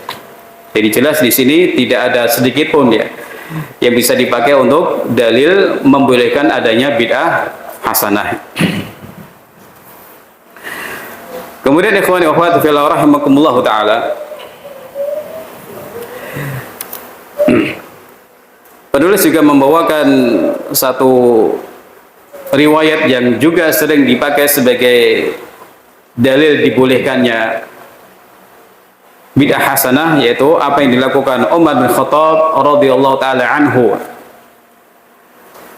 Speaker 1: Jadi jelas di sini tidak ada sedikit pun ya yang bisa dipakai untuk dalil membolehkan adanya bid'ah hasanah. Kemudian ikhwani wa akhwati fillah rahimakumullah taala, penulis juga membawakan satu riwayat yang juga sering dipakai sebagai dalil dibolehkannya bid'ah hasanah, yaitu apa yang dilakukan Umar bin Khattab radhiyallahu taala anhu.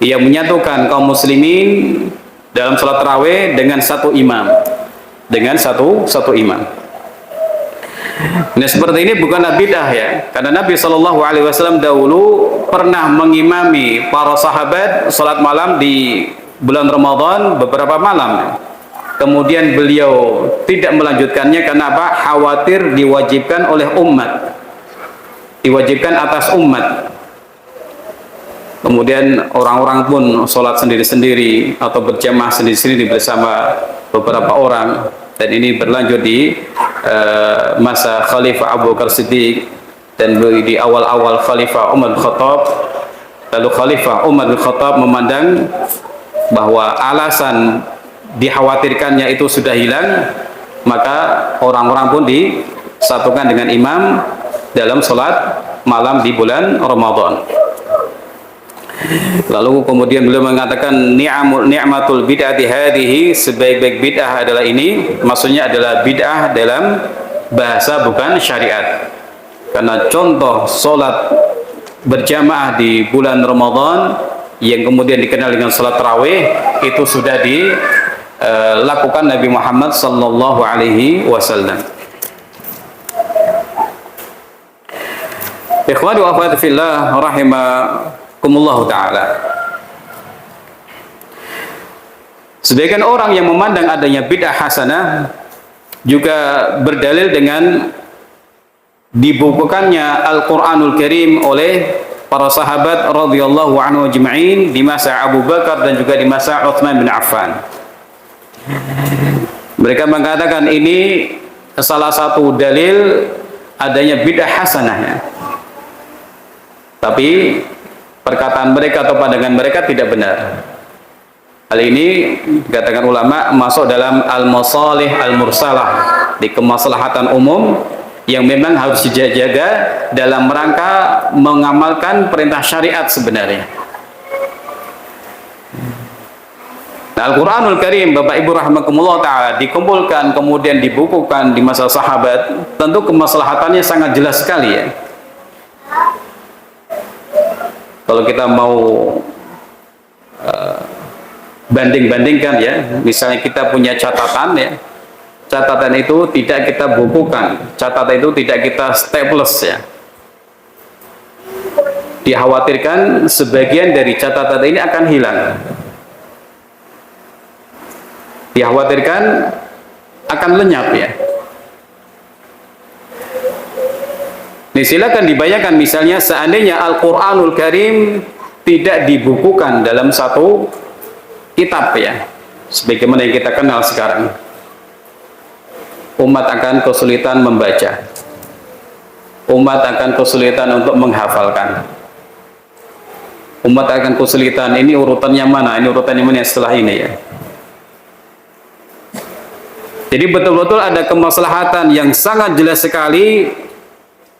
Speaker 1: Ia menyatukan kaum muslimin dalam salat tarawih dengan satu imam. Dengan satu imam. Nah, seperti ini bukanlah bid'ah ya, karena Nabi SAW dahulu pernah mengimami para sahabat salat malam di bulan Ramadan beberapa malam. Kemudian beliau tidak melanjutkannya karena apa? Khawatir diwajibkan oleh umat, diwajibkan atas umat. Kemudian orang-orang pun sholat sendiri-sendiri atau berjamaah sendiri-sendiri bersama beberapa orang, dan ini berlanjut di masa Khalifah Abu Bakar Siddiq dan di awal-awal Khalifah Umar bin Khattab. Lalu Khalifah Umar bin Khattab memandang bahwa alasan dikhawatirkannya itu sudah hilang, maka orang-orang pun disatukan dengan imam dalam sholat malam di bulan Ramadan. Lalu kemudian beliau mengatakan ni'matul bid'ati hadhihi, sebaik-baik bid'ah adalah ini, maksudnya adalah bid'ah dalam bahasa bukan syariat. Karena contoh sholat berjamaah di bulan Ramadan yang kemudian dikenal dengan sholat tarawih itu sudah dilakukan Nabi Muhammad sallallahu alaihi wasallam. Ikhwani wa akhwati fillah rahimakumullah ta'ala, sebagian orang yang memandang adanya bid'ah hasanah juga berdalil dengan dibukukannya Al-Quranul Karim oleh para sahabat radhiyallahu anhu ajma'in di masa Abu Bakar dan juga di masa Utsman bin Affan. Mereka mengatakan ini salah satu dalil adanya bid'ah hasanahnya. Tapi perkataan mereka atau pandangan mereka tidak benar. Hal ini dikatakan ulama masuk dalam al-masalih al-mursalah, di kemaslahatan umum yang memang harus dijaga dalam rangka mengamalkan perintah syariat sebenarnya. Nah, Al-Quranul Karim, Bapak Ibu rahimakumullah ta'ala, dikumpulkan kemudian dibukukan di masa sahabat, tentu kemaslahatannya sangat jelas sekali ya. Kalau kita mau banding-bandingkan ya, misalnya kita punya catatan ya, catatan itu tidak kita bukukan, catatan itu tidak kita staples ya. Dikhawatirkan sebagian dari catatan ini akan hilang. Dikhawatirkan akan lenyap ya. Nih, silakan dibayangkan misalnya seandainya Al-Quranul Karim tidak dibukukan dalam satu kitab ya, sebagaimana yang kita kenal sekarang, umat akan kesulitan membaca, umat akan kesulitan untuk menghafalkan, umat akan kesulitan ini urutannya mana, ini urutannya mana setelah ini ya. Jadi betul-betul ada kemaslahatan yang sangat jelas sekali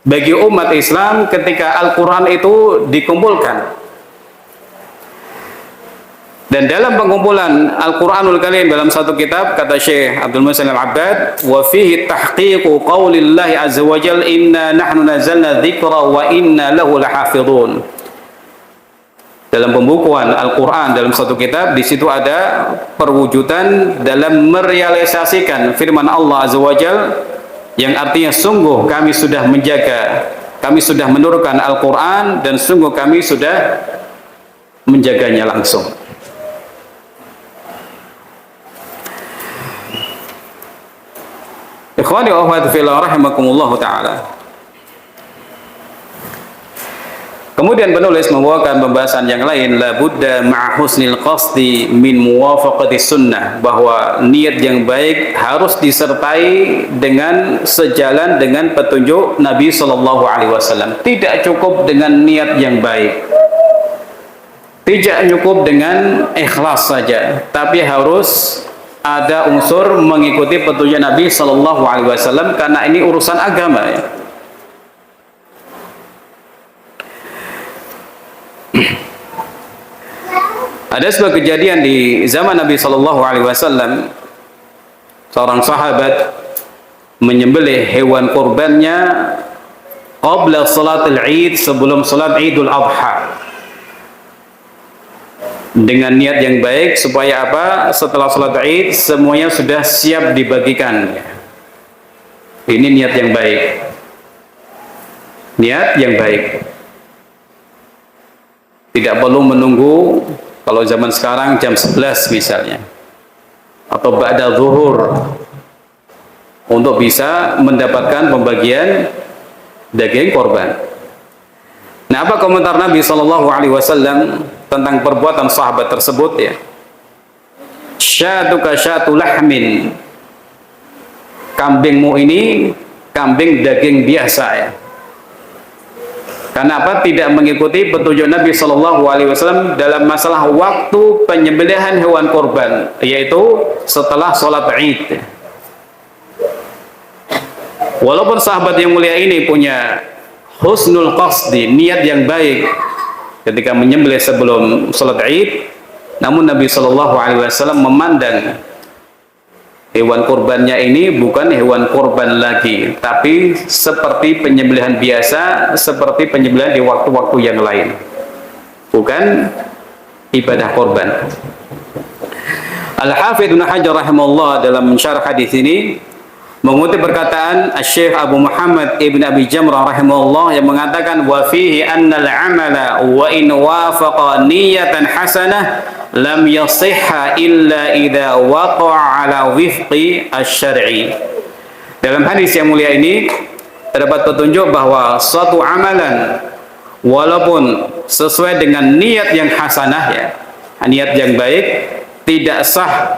Speaker 1: bagi umat Islam ketika Al-Quran itu dikumpulkan. Dan dalam pengumpulan Al-Quranul Karim dalam satu kitab, kata Syekh Abdul Muhsin Al-Abbad, wa fihi tahqiqu qaulillahi azza wa jalla inna nahnu nazzalna dzikra wa inna lahu lahafidhun. Dalam pembukuan Al-Quran dalam satu kitab, di situ ada perwujudan dalam merealisasikan firman Allah azza wa jalla yang artinya sungguh kami sudah menjaga, kami sudah menurunkan Al-Quran dan sungguh kami sudah menjaganya langsung. Ikhwani wa akhwati fillah rahimakumullah ta'ala. Kemudian penulis membawakan pembahasan yang lain, la budda ma'a husnil qasdi min muwafaqati sunnah, bahwa niat yang baik harus disertai dengan sejalan dengan petunjuk Nabi sallallahu alaihi wasallam. Tidak cukup dengan niat yang baik, tidak cukup dengan ikhlas saja, tapi harus ada unsur mengikuti petunjuk Nabi sallallahu alaihi wasallam, karena ini urusan agama ya. Ada sebuah kejadian di zaman Nabi sallallahu alaihi wasallam, seorang sahabat menyembelih hewan kurbannya qabla salatul Id, sebelum salat Idul Adha, dengan niat yang baik supaya apa? Setelah salat Id semuanya sudah siap dibagikan. Ini niat yang baik. Niat yang baik. Tidak perlu menunggu, kalau zaman sekarang jam 11 misalnya, atau ba'da zuhur, untuk bisa mendapatkan pembagian daging korban. Nah, apa komentar Nabi sallallahu alaihi wasallam tentang perbuatan sahabat tersebut ya? Syatuka syatu lahmin, kambingmu ini kambing daging biasa ya. Karena apa? Tidak mengikuti petunjuk Nabi sallallahu alaihi wasallam dalam masalah waktu penyembelihan hewan korban, yaitu setelah sholat Id. Walaupun sahabat yang mulia ini punya husnul qasdi, niat yang baik ketika menyembelih sebelum sholat Id, namun Nabi sallallahu alaihi wasallam memandang hewan kurbannya ini bukan hewan kurban lagi, tapi seperti penyembelihan biasa, seperti penyembelihan di waktu-waktu yang lain, bukan ibadah kurban. Al-Hafidz Ibnu Hajar rahimahullah dalam syarah hadis ini mengutip perkataan Syekh Abu Muhammad Ibn Abi Jamrah rahimahullah yang mengatakan, wa fihi annal amala wa in wafaqa niyatan hasanah lam yasihha illa idza waqa'a ala wifqi asy-syar'i. Dalam hadis yang mulia ini terdapat petunjuk bahwa suatu amalan walaupun sesuai dengan niat yang hasanah ya, niat yang baik, tidak sah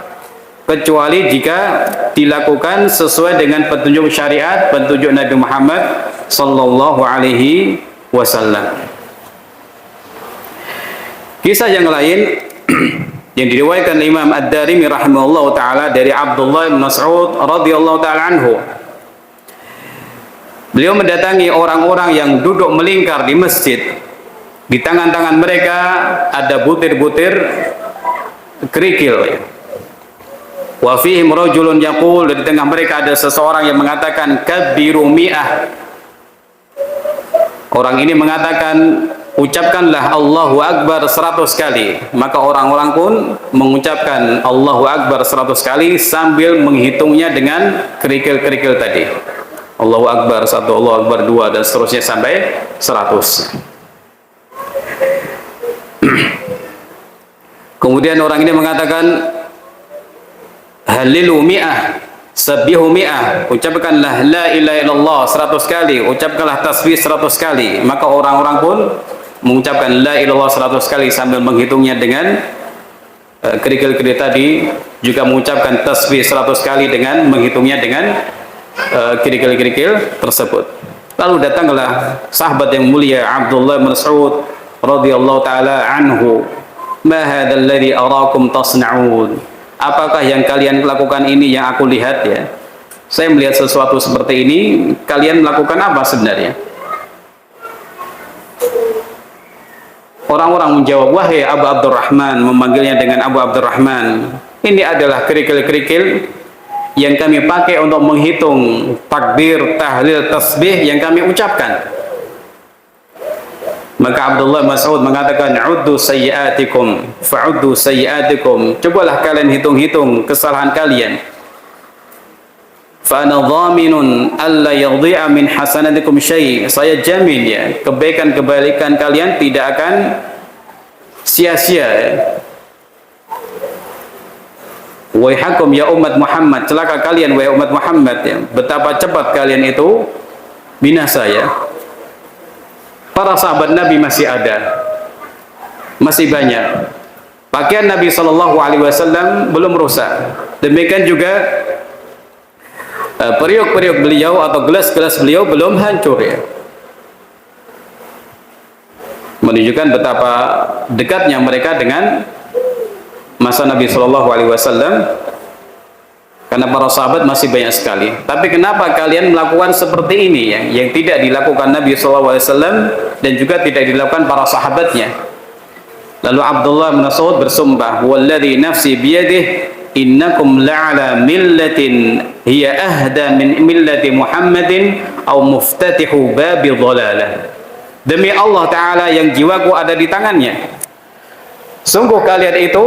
Speaker 1: kecuali jika dilakukan sesuai dengan petunjuk syariat, petunjuk Nabi Muhammad sallallahu alaihi wasallam. Kisah yang lain yang diriwayatkan Imam Ad-Darimi rahimahullah taala dari Abdullah bin Mas'ud radhiyallahu taala anhu. Beliau mendatangi orang-orang yang duduk melingkar di masjid. Di tangan-tangan mereka ada butir-butir kerikil. Wa fihim rajulun yaqul, di tengah mereka ada seseorang yang mengatakan kabbiru mi'ah. Orang ini mengatakan, ucapkanlah Allahu Akbar 100 kali. Maka orang-orang pun mengucapkan Allahu Akbar 100 kali sambil menghitungnya dengan kerikil-kerikil tadi. Allahu Akbar 1, Allahu Akbar 2, dan seterusnya sampai 100. Kemudian orang ini mengatakan halilu mi'ah, sabihu mi'ah, ucapkanlah la ilaha illallah 100 kali, ucapkanlah tasbih 100 kali. Maka orang-orang pun mengucapkan la ilallah 100 kali sambil menghitungnya dengan kerikil-kerikil tadi, juga mengucapkan tasbih 100 kali dengan menghitungnya dengan kerikil-kerikil tersebut. Lalu datanglah sahabat yang mulia Abdullah bin Mas'ud radhiyallahu taala anhu, ma hadzal ladzi araakum tasna'un, apakah yang kalian lakukan ini yang aku lihat ya? Saya melihat sesuatu seperti ini, kalian melakukan apa sebenarnya? Orang-orang menjawab, wahai Abu Abdurrahman, memanggilnya dengan Abu Abdurrahman. Ini adalah kerikil-kerikil yang kami pakai untuk menghitung takbir, tahlil, tasbih yang kami ucapkan. Maka Abdullah Mas'ud mengatakan, uddu sayyiatikum, fa'uddu sayyiatikum. Cobalah kalian hitung-hitung kesalahan kalian. Fa ana dhaminun alla yadhi'a min hasanatikum syai'. Saya jamin ya, kebaikan-kebaikan kalian tidak akan sia-sia ya. Waihakum ya umat Muhammad, celaka kalian wahai umat Muhammad ya. Betapa cepat kalian itu binasa ya. Para sahabat Nabi masih ada, masih banyak. Pakaian Nabi SAW belum rusak. Demikian juga periuk-periuk beliau atau gelas-gelas beliau belum hancur ya. Menunjukkan betapa dekatnya mereka dengan masa Nabi SAW, karena para sahabat masih banyak sekali. Tapi kenapa kalian melakukan seperti ini ya, yang tidak dilakukan Nabi SAW dan juga tidak dilakukan para sahabatnya? Lalu Abdullah bin Mas'ud bersumpah, walladzi nafsi biyadihi innakum la'ala millatin hiya ahda min millati Muhammadin aw muftatihu babi dhalalah. Demi Allah Ta'ala yang jiwaku ada di tangannya, sungguh kalian itu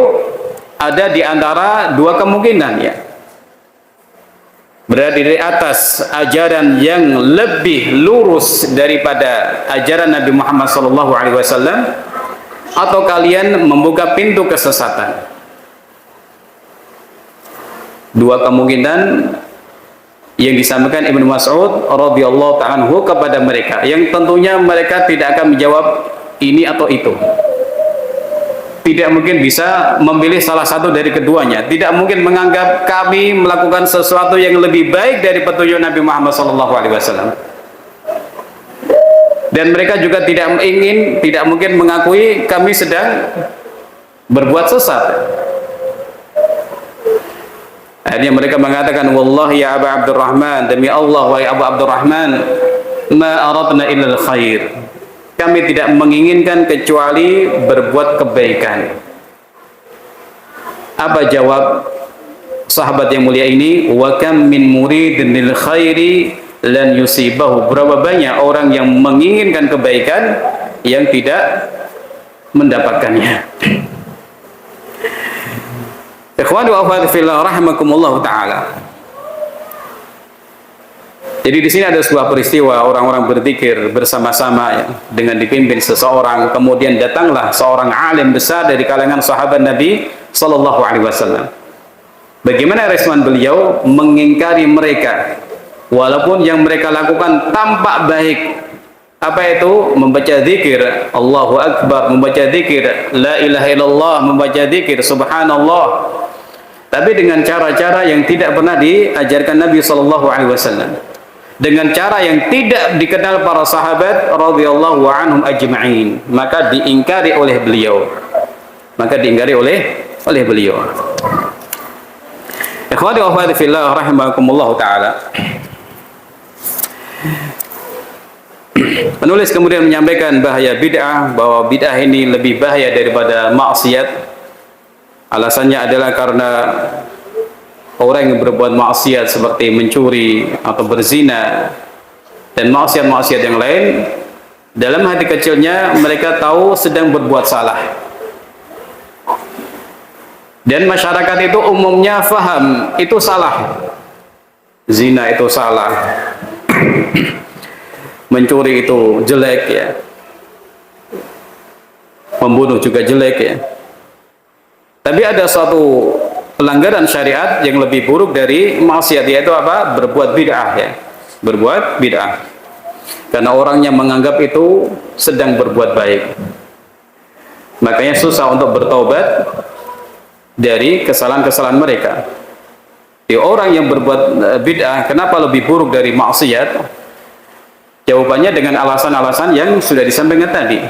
Speaker 1: ada di antara dua kemungkinan ya, berada di atas ajaran yang lebih lurus daripada ajaran Nabi Muhammad SAW, atau kalian membuka pintu kesesatan. Dua kemungkinan yang disampaikan Ibnu Mas'ud radhiyallahu ta'ala anhu kepada mereka, yang tentunya mereka tidak akan menjawab ini atau itu. Tidak mungkin bisa memilih salah satu dari keduanya. Tidak mungkin menganggap kami melakukan sesuatu yang lebih baik dari petunjuk Nabi Muhammad SAW. Dan mereka juga tidak mungkin mengakui kami sedang berbuat sesat. Akhirnya mereka mengatakan, wallahi ya Abu Abdurrahman, demi Allah wahai Abu Abdurrahman, ma aradna illa al-khair. Kami tidak menginginkan kecuali berbuat kebaikan. Apa jawab sahabat yang mulia ini? Wa kam min muridin lil khairi lan yusibahu. Berapa banyak orang yang menginginkan kebaikan yang tidak mendapatkannya. Ikhwani wa akhwati fillah rahimakumullah taala. Jadi di sini ada sebuah peristiwa orang-orang berzikir bersama-sama ya, dengan dipimpin seseorang, kemudian datanglah seorang alim besar dari kalangan sahabat Nabi sallallahu alaihi wasallam. Bagaimana respon beliau? Mengingkari mereka walaupun yang mereka lakukan tampak baik. Apa itu? Membaca zikir Allahu Akbar, membaca zikir la ilaha illallah, membaca zikir subhanallah, tapi dengan cara-cara yang tidak pernah diajarkan Nabi SAW, dengan cara yang tidak dikenal para sahabat radhiyallahu anhum ajma'in. Maka diingkari oleh beliau, oleh beliau. Ikhwani wa akhwati fillah rahimakumullah taala. Penulis kemudian menyampaikan bahaya bid'ah, bahwa bid'ah ini lebih bahaya daripada maksiat. Alasannya adalah karena orang yang berbuat maksiat seperti mencuri atau berzina dan maksiat-maksiat yang lain, dalam hati kecilnya mereka tahu sedang berbuat salah. Dan masyarakat itu umumnya faham itu salah. Zina itu salah. Mencuri itu jelek ya. Membunuh juga jelek ya. Tapi ada suatu pelanggaran syariat yang lebih buruk dari maksiat, yaitu apa? Berbuat bid'ah ya. Berbuat bid'ah. Karena orangnya menganggap itu sedang berbuat baik. Makanya susah untuk bertobat dari kesalahan-kesalahan mereka. Di orang yang berbuat bid'ah, kenapa lebih buruk dari maksiat? Jawabannya dengan alasan-alasan yang sudah disampaikan tadi.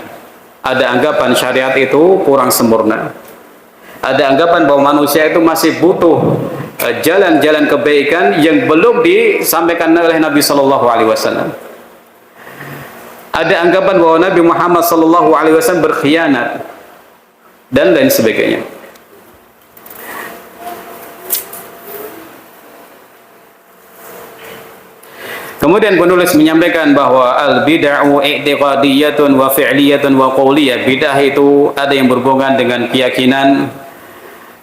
Speaker 1: Ada anggapan syariat itu kurang sempurna. Ada anggapan bahwa manusia itu masih butuh jalan-jalan kebaikan yang belum disampaikan oleh Nabi SAW. Ada anggapan bahwa Nabi Muhammad sallallahu alaihi wasallam berkhianat dan lain sebagainya. Kemudian penulis menyampaikan bahwa al-bid'u i'tiqadiyatun wa fi'liyatun wa qawliyah. Bid'ah itu ada yang berhubungan dengan keyakinan,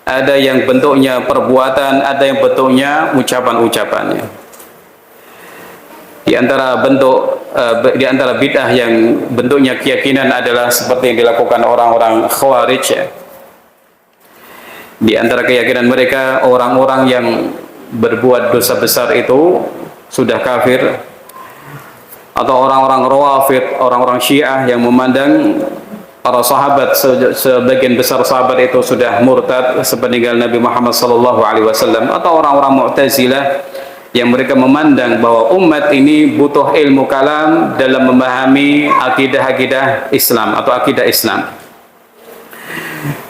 Speaker 1: ada yang bentuknya perbuatan, ada yang bentuknya ucapan-ucapannya. Di antara bid'ah yang bentuknya keyakinan adalah seperti yang dilakukan orang-orang Khawarij ya. Di antara keyakinan mereka, orang-orang yang berbuat dosa besar itu sudah kafir, atau orang-orang Rawafid, orang-orang Syiah yang memandang para sahabat, sebagian besar sahabat itu sudah murtad sepeninggal Nabi Muhammad SAW, atau orang-orang Mu'tazilah yang mereka memandang bahwa umat ini butuh ilmu kalam dalam memahami akidah-akidah Islam atau akidah Islam.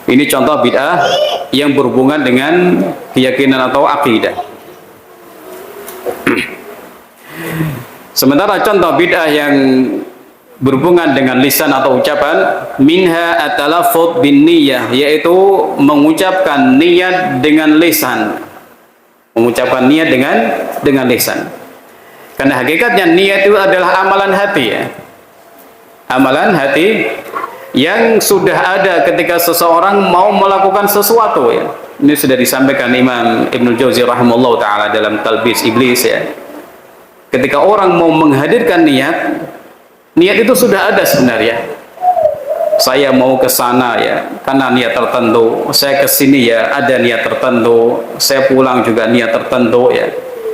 Speaker 1: Ini contoh bid'ah yang berhubungan dengan keyakinan atau akidah. Sementara contoh bid'ah yang berhubungan dengan lisan atau ucapan, minha at-talaffuz bin niyyah, yaitu mengucapkan niat dengan lisan. Mengucapkan niat dengan lisan. Karena hakikatnya niat itu adalah amalan hati ya. Amalan hati yang sudah ada ketika seseorang mau melakukan sesuatu ya. Ini sudah disampaikan Imam Ibnul Jauzi rahimahullah taala dalam Talbis Iblis ya. Ketika orang mau menghadirkan niat, niat itu sudah ada sebenarnya. Saya mau ke sana ya, karena niat tertentu. Saya ke sini ya, ada niat tertentu. Saya pulang juga niat tertentu ya.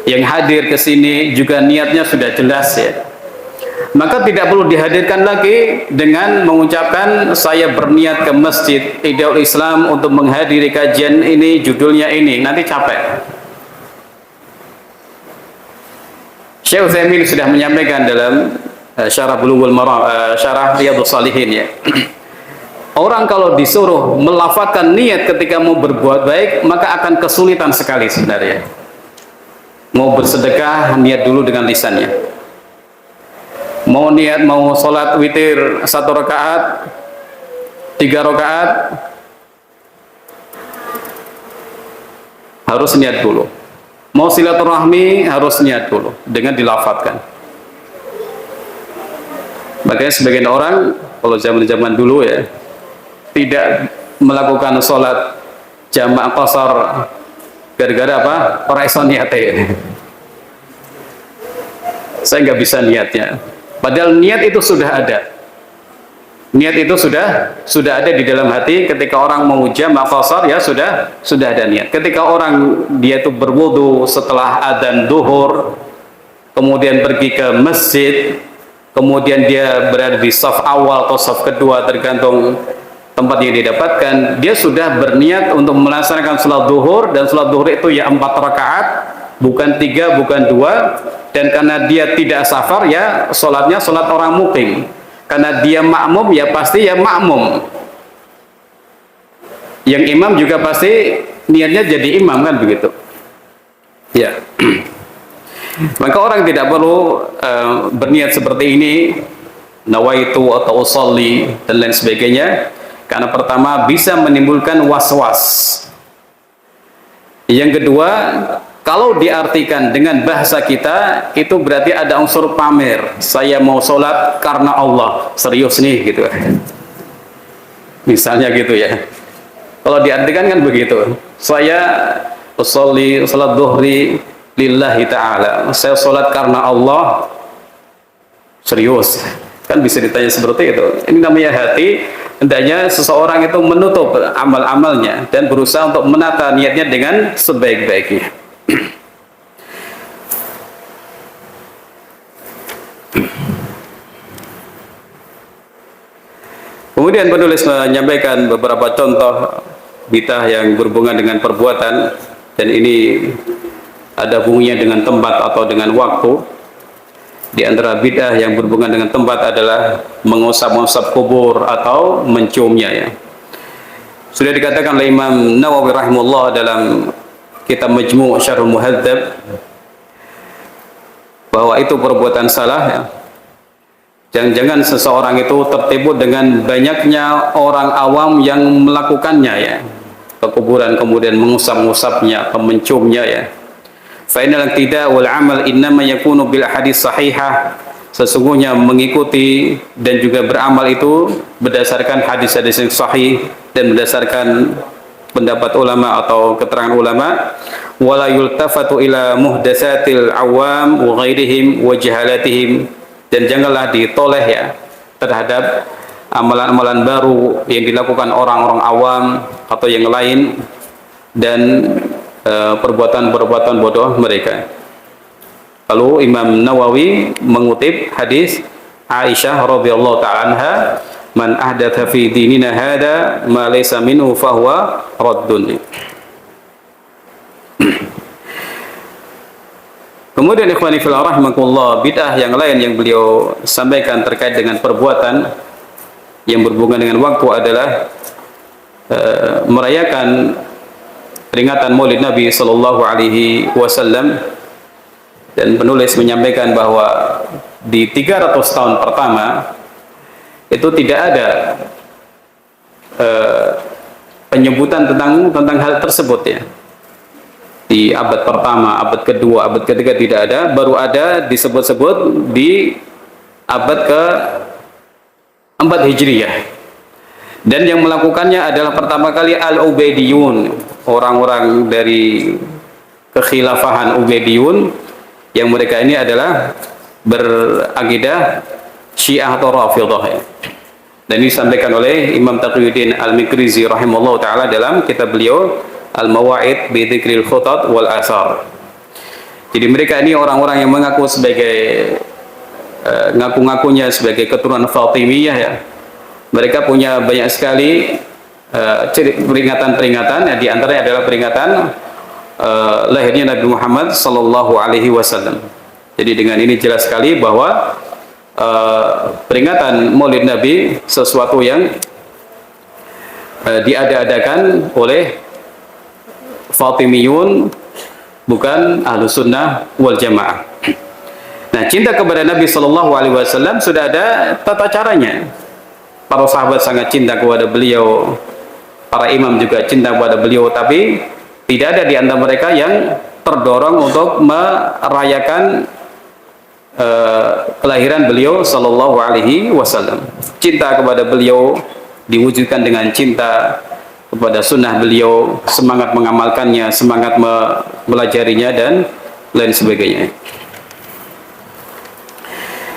Speaker 1: Yang hadir ke sini juga niatnya sudah jelas ya. Maka tidak perlu dihadirkan lagi dengan mengucapkan saya berniat ke masjid Ihyaul Islam untuk menghadiri kajian ini, judulnya ini, nanti capek. Syekh Utsaimin sudah menyampaikan dalam syarah Bulughul Maram, syarah Riyadhus Shalihin ya. Orang kalau disuruh melafazkan niat ketika mau berbuat baik, maka akan kesulitan sekali sebenarnya. Mau bersedekah, niat dulu dengan lisannya. Mau niat mau sholat witir 1 rakaat, 3 rakaat, harus niat dulu. Mau silaturahmi harus niat dulu dengan dilafadzkan. Makanya sebagian orang kalau zaman-zaman dulu ya tidak melakukan sholat jamaah qashar gara-gara apa? Orang iso niatnya. Saya nggak bisa niatnya. Padahal niat itu sudah ada. Niat itu sudah ada di dalam hati. Ketika orang mau jamaah qashar ya sudah ada niat. Ketika orang dia itu berwudu setelah adzan duhur, kemudian pergi ke masjid, kemudian dia berada di saf awal atau saf kedua tergantung tempat yang didapatkan, dia sudah berniat untuk melaksanakan salat duhur, dan salat duhur itu ya 4 rakaat, bukan 3, bukan 2, dan karena dia tidak safar ya salatnya salat orang muqim. Karena dia makmum ya pasti ya makmum. Yang imam juga pasti niatnya jadi imam kan begitu. Ya. Maka orang tidak perlu berniat seperti ini, nawaitu atau usolli dan lain sebagainya, karena pertama bisa menimbulkan was-was. Yang kedua, kalau diartikan dengan bahasa kita, itu berarti ada unsur pamer. Saya mau sholat karena Allah, serius nih gitu. Misalnya gitu ya. Kalau diartikan kan begitu. Saya usolli salat dhuhri lillahi ta'ala. Saya sholat karena Allah, serius. Kan bisa ditanya seperti itu. Ini namanya hati. Hendaknya seseorang itu menutup amal-amalnya dan berusaha untuk menata niatnya dengan sebaik-baiknya. Kemudian penulis menyampaikan beberapa contoh bid'ah yang berhubungan dengan perbuatan, dan ini ada hubungannya dengan tempat atau dengan waktu. Di antara bid'ah yang berhubungan dengan tempat adalah mengusap-usap kubur atau menciumnya ya. Sudah dikatakan oleh Imam Nawawi rahimahullah dalam kitab Majmu' Syarhul Muhadzab bahwa itu perbuatan salah ya. Jangan-jangan seseorang itu tertipu dengan banyaknya orang awam yang melakukannya ya. Ke kuburan kemudian mengusap-ngusapnya, menciumnya ya. Fa innal iqtida wal amal innama yakunu bil hadis sahihah. Sesungguhnya mengikuti dan juga beramal itu berdasarkan hadis-hadis yang sahih dan berdasarkan pendapat ulama atau keterangan ulama. Wala yultafatu ila muhdatsatil awam wa ghairihim wa jahalatihim, dan janganlah ditoleh ya terhadap amalan-amalan baru yang dilakukan orang-orang awam atau yang lain dan perbuatan-perbuatan bodoh mereka. Lalu Imam Nawawi mengutip hadis Aisyah radhiyallahu ta'ala anha, man ahdatha fi dinina hada ma laysa minhu fahuwa raddun. Kemudian ikhwani fillah rahimakumullah, bid'ah yang lain yang beliau sampaikan terkait dengan perbuatan yang berhubungan dengan waktu adalah merayakan peringatan Maulid Nabi sallallahu alaihi wasallam, dan penulis menyampaikan bahwa di 300 tahun pertama itu tidak ada penyebutan tentang hal tersebut ya. Di abad pertama, abad kedua, abad ketiga tidak ada, baru ada disebut-sebut di abad ke-4 Hijriyah. Dan yang melakukannya adalah pertama kali Al-Ubaidiyun, orang-orang dari kekhilafahan Ubaidiyun, yang mereka ini adalah berakidah Syiah atau Rafidhah. Dan ini disampaikan oleh Imam Taqiyuddin Al-Mikrizi rahimahullah ta'ala dalam kitab beliau Al-Mawa'id bi Dzikril Khutat wal Athar. Jadi mereka ini orang-orang yang mengaku sebagai ngaku-ngakunya sebagai keturunan Fatimiyah ya. Mereka punya banyak sekali peringatan-peringatan, di antaranya adalah peringatan lahirnya Nabi Muhammad sallallahu alaihi wasallam. Jadi dengan ini jelas sekali bahwa peringatan Maulid Nabi sesuatu yang diada-adakan oleh Fatimiyun, bukan Ahlus Sunnah wal Jamaah. Nah, cinta kepada Nabi sallallahu alaihi wasallam sudah ada tata caranya. Para sahabat sangat cinta kepada beliau, para imam juga cinta kepada beliau, tapi tidak ada di antara mereka yang terdorong untuk merayakan kelahiran beliau sallallahu alaihi wasallam. Cinta kepada beliau diwujudkan dengan cinta kepada sunnah beliau, semangat mengamalkannya, semangat mempelajarinya dan lain sebagainya.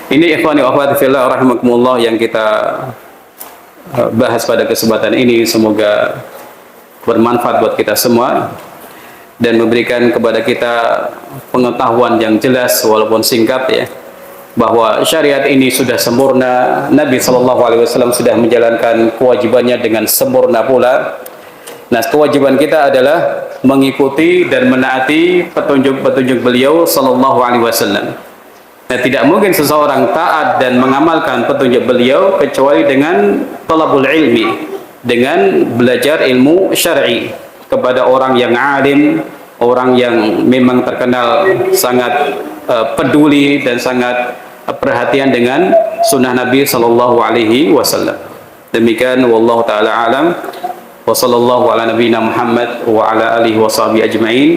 Speaker 1: Ini ikhwani wa akhwati fillah rahimakumullah yang kita bahas pada kesempatan ini. Semoga bermanfaat buat kita semua dan memberikan kepada kita pengetahuan yang jelas walaupun singkat ya, bahwa syariat ini sudah sempurna. Nabi SAW sudah menjalankan kewajibannya dengan sempurna pula. Nah, kewajiban kita adalah mengikuti dan menaati petunjuk-petunjuk beliau SAW. Nah, tidak mungkin seseorang taat dan mengamalkan petunjuk beliau kecuali dengan talabul ilmi, dengan belajar ilmu syar'i kepada orang yang alim, orang yang memang terkenal sangat peduli dan sangat perhatian dengan sunnah Nabi sallallahu alaihi wasallam. Demikian wallahu taala alam, wa sallallahu ala nabiyyina Muhammad wa ala alihi wa sahbihi ajma'in.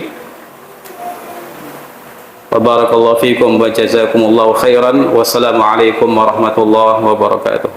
Speaker 1: Wa barakallahu fikum wa jazakumullahu khairan. Wassalamu alaikum warahmatullahi wabarakatuh.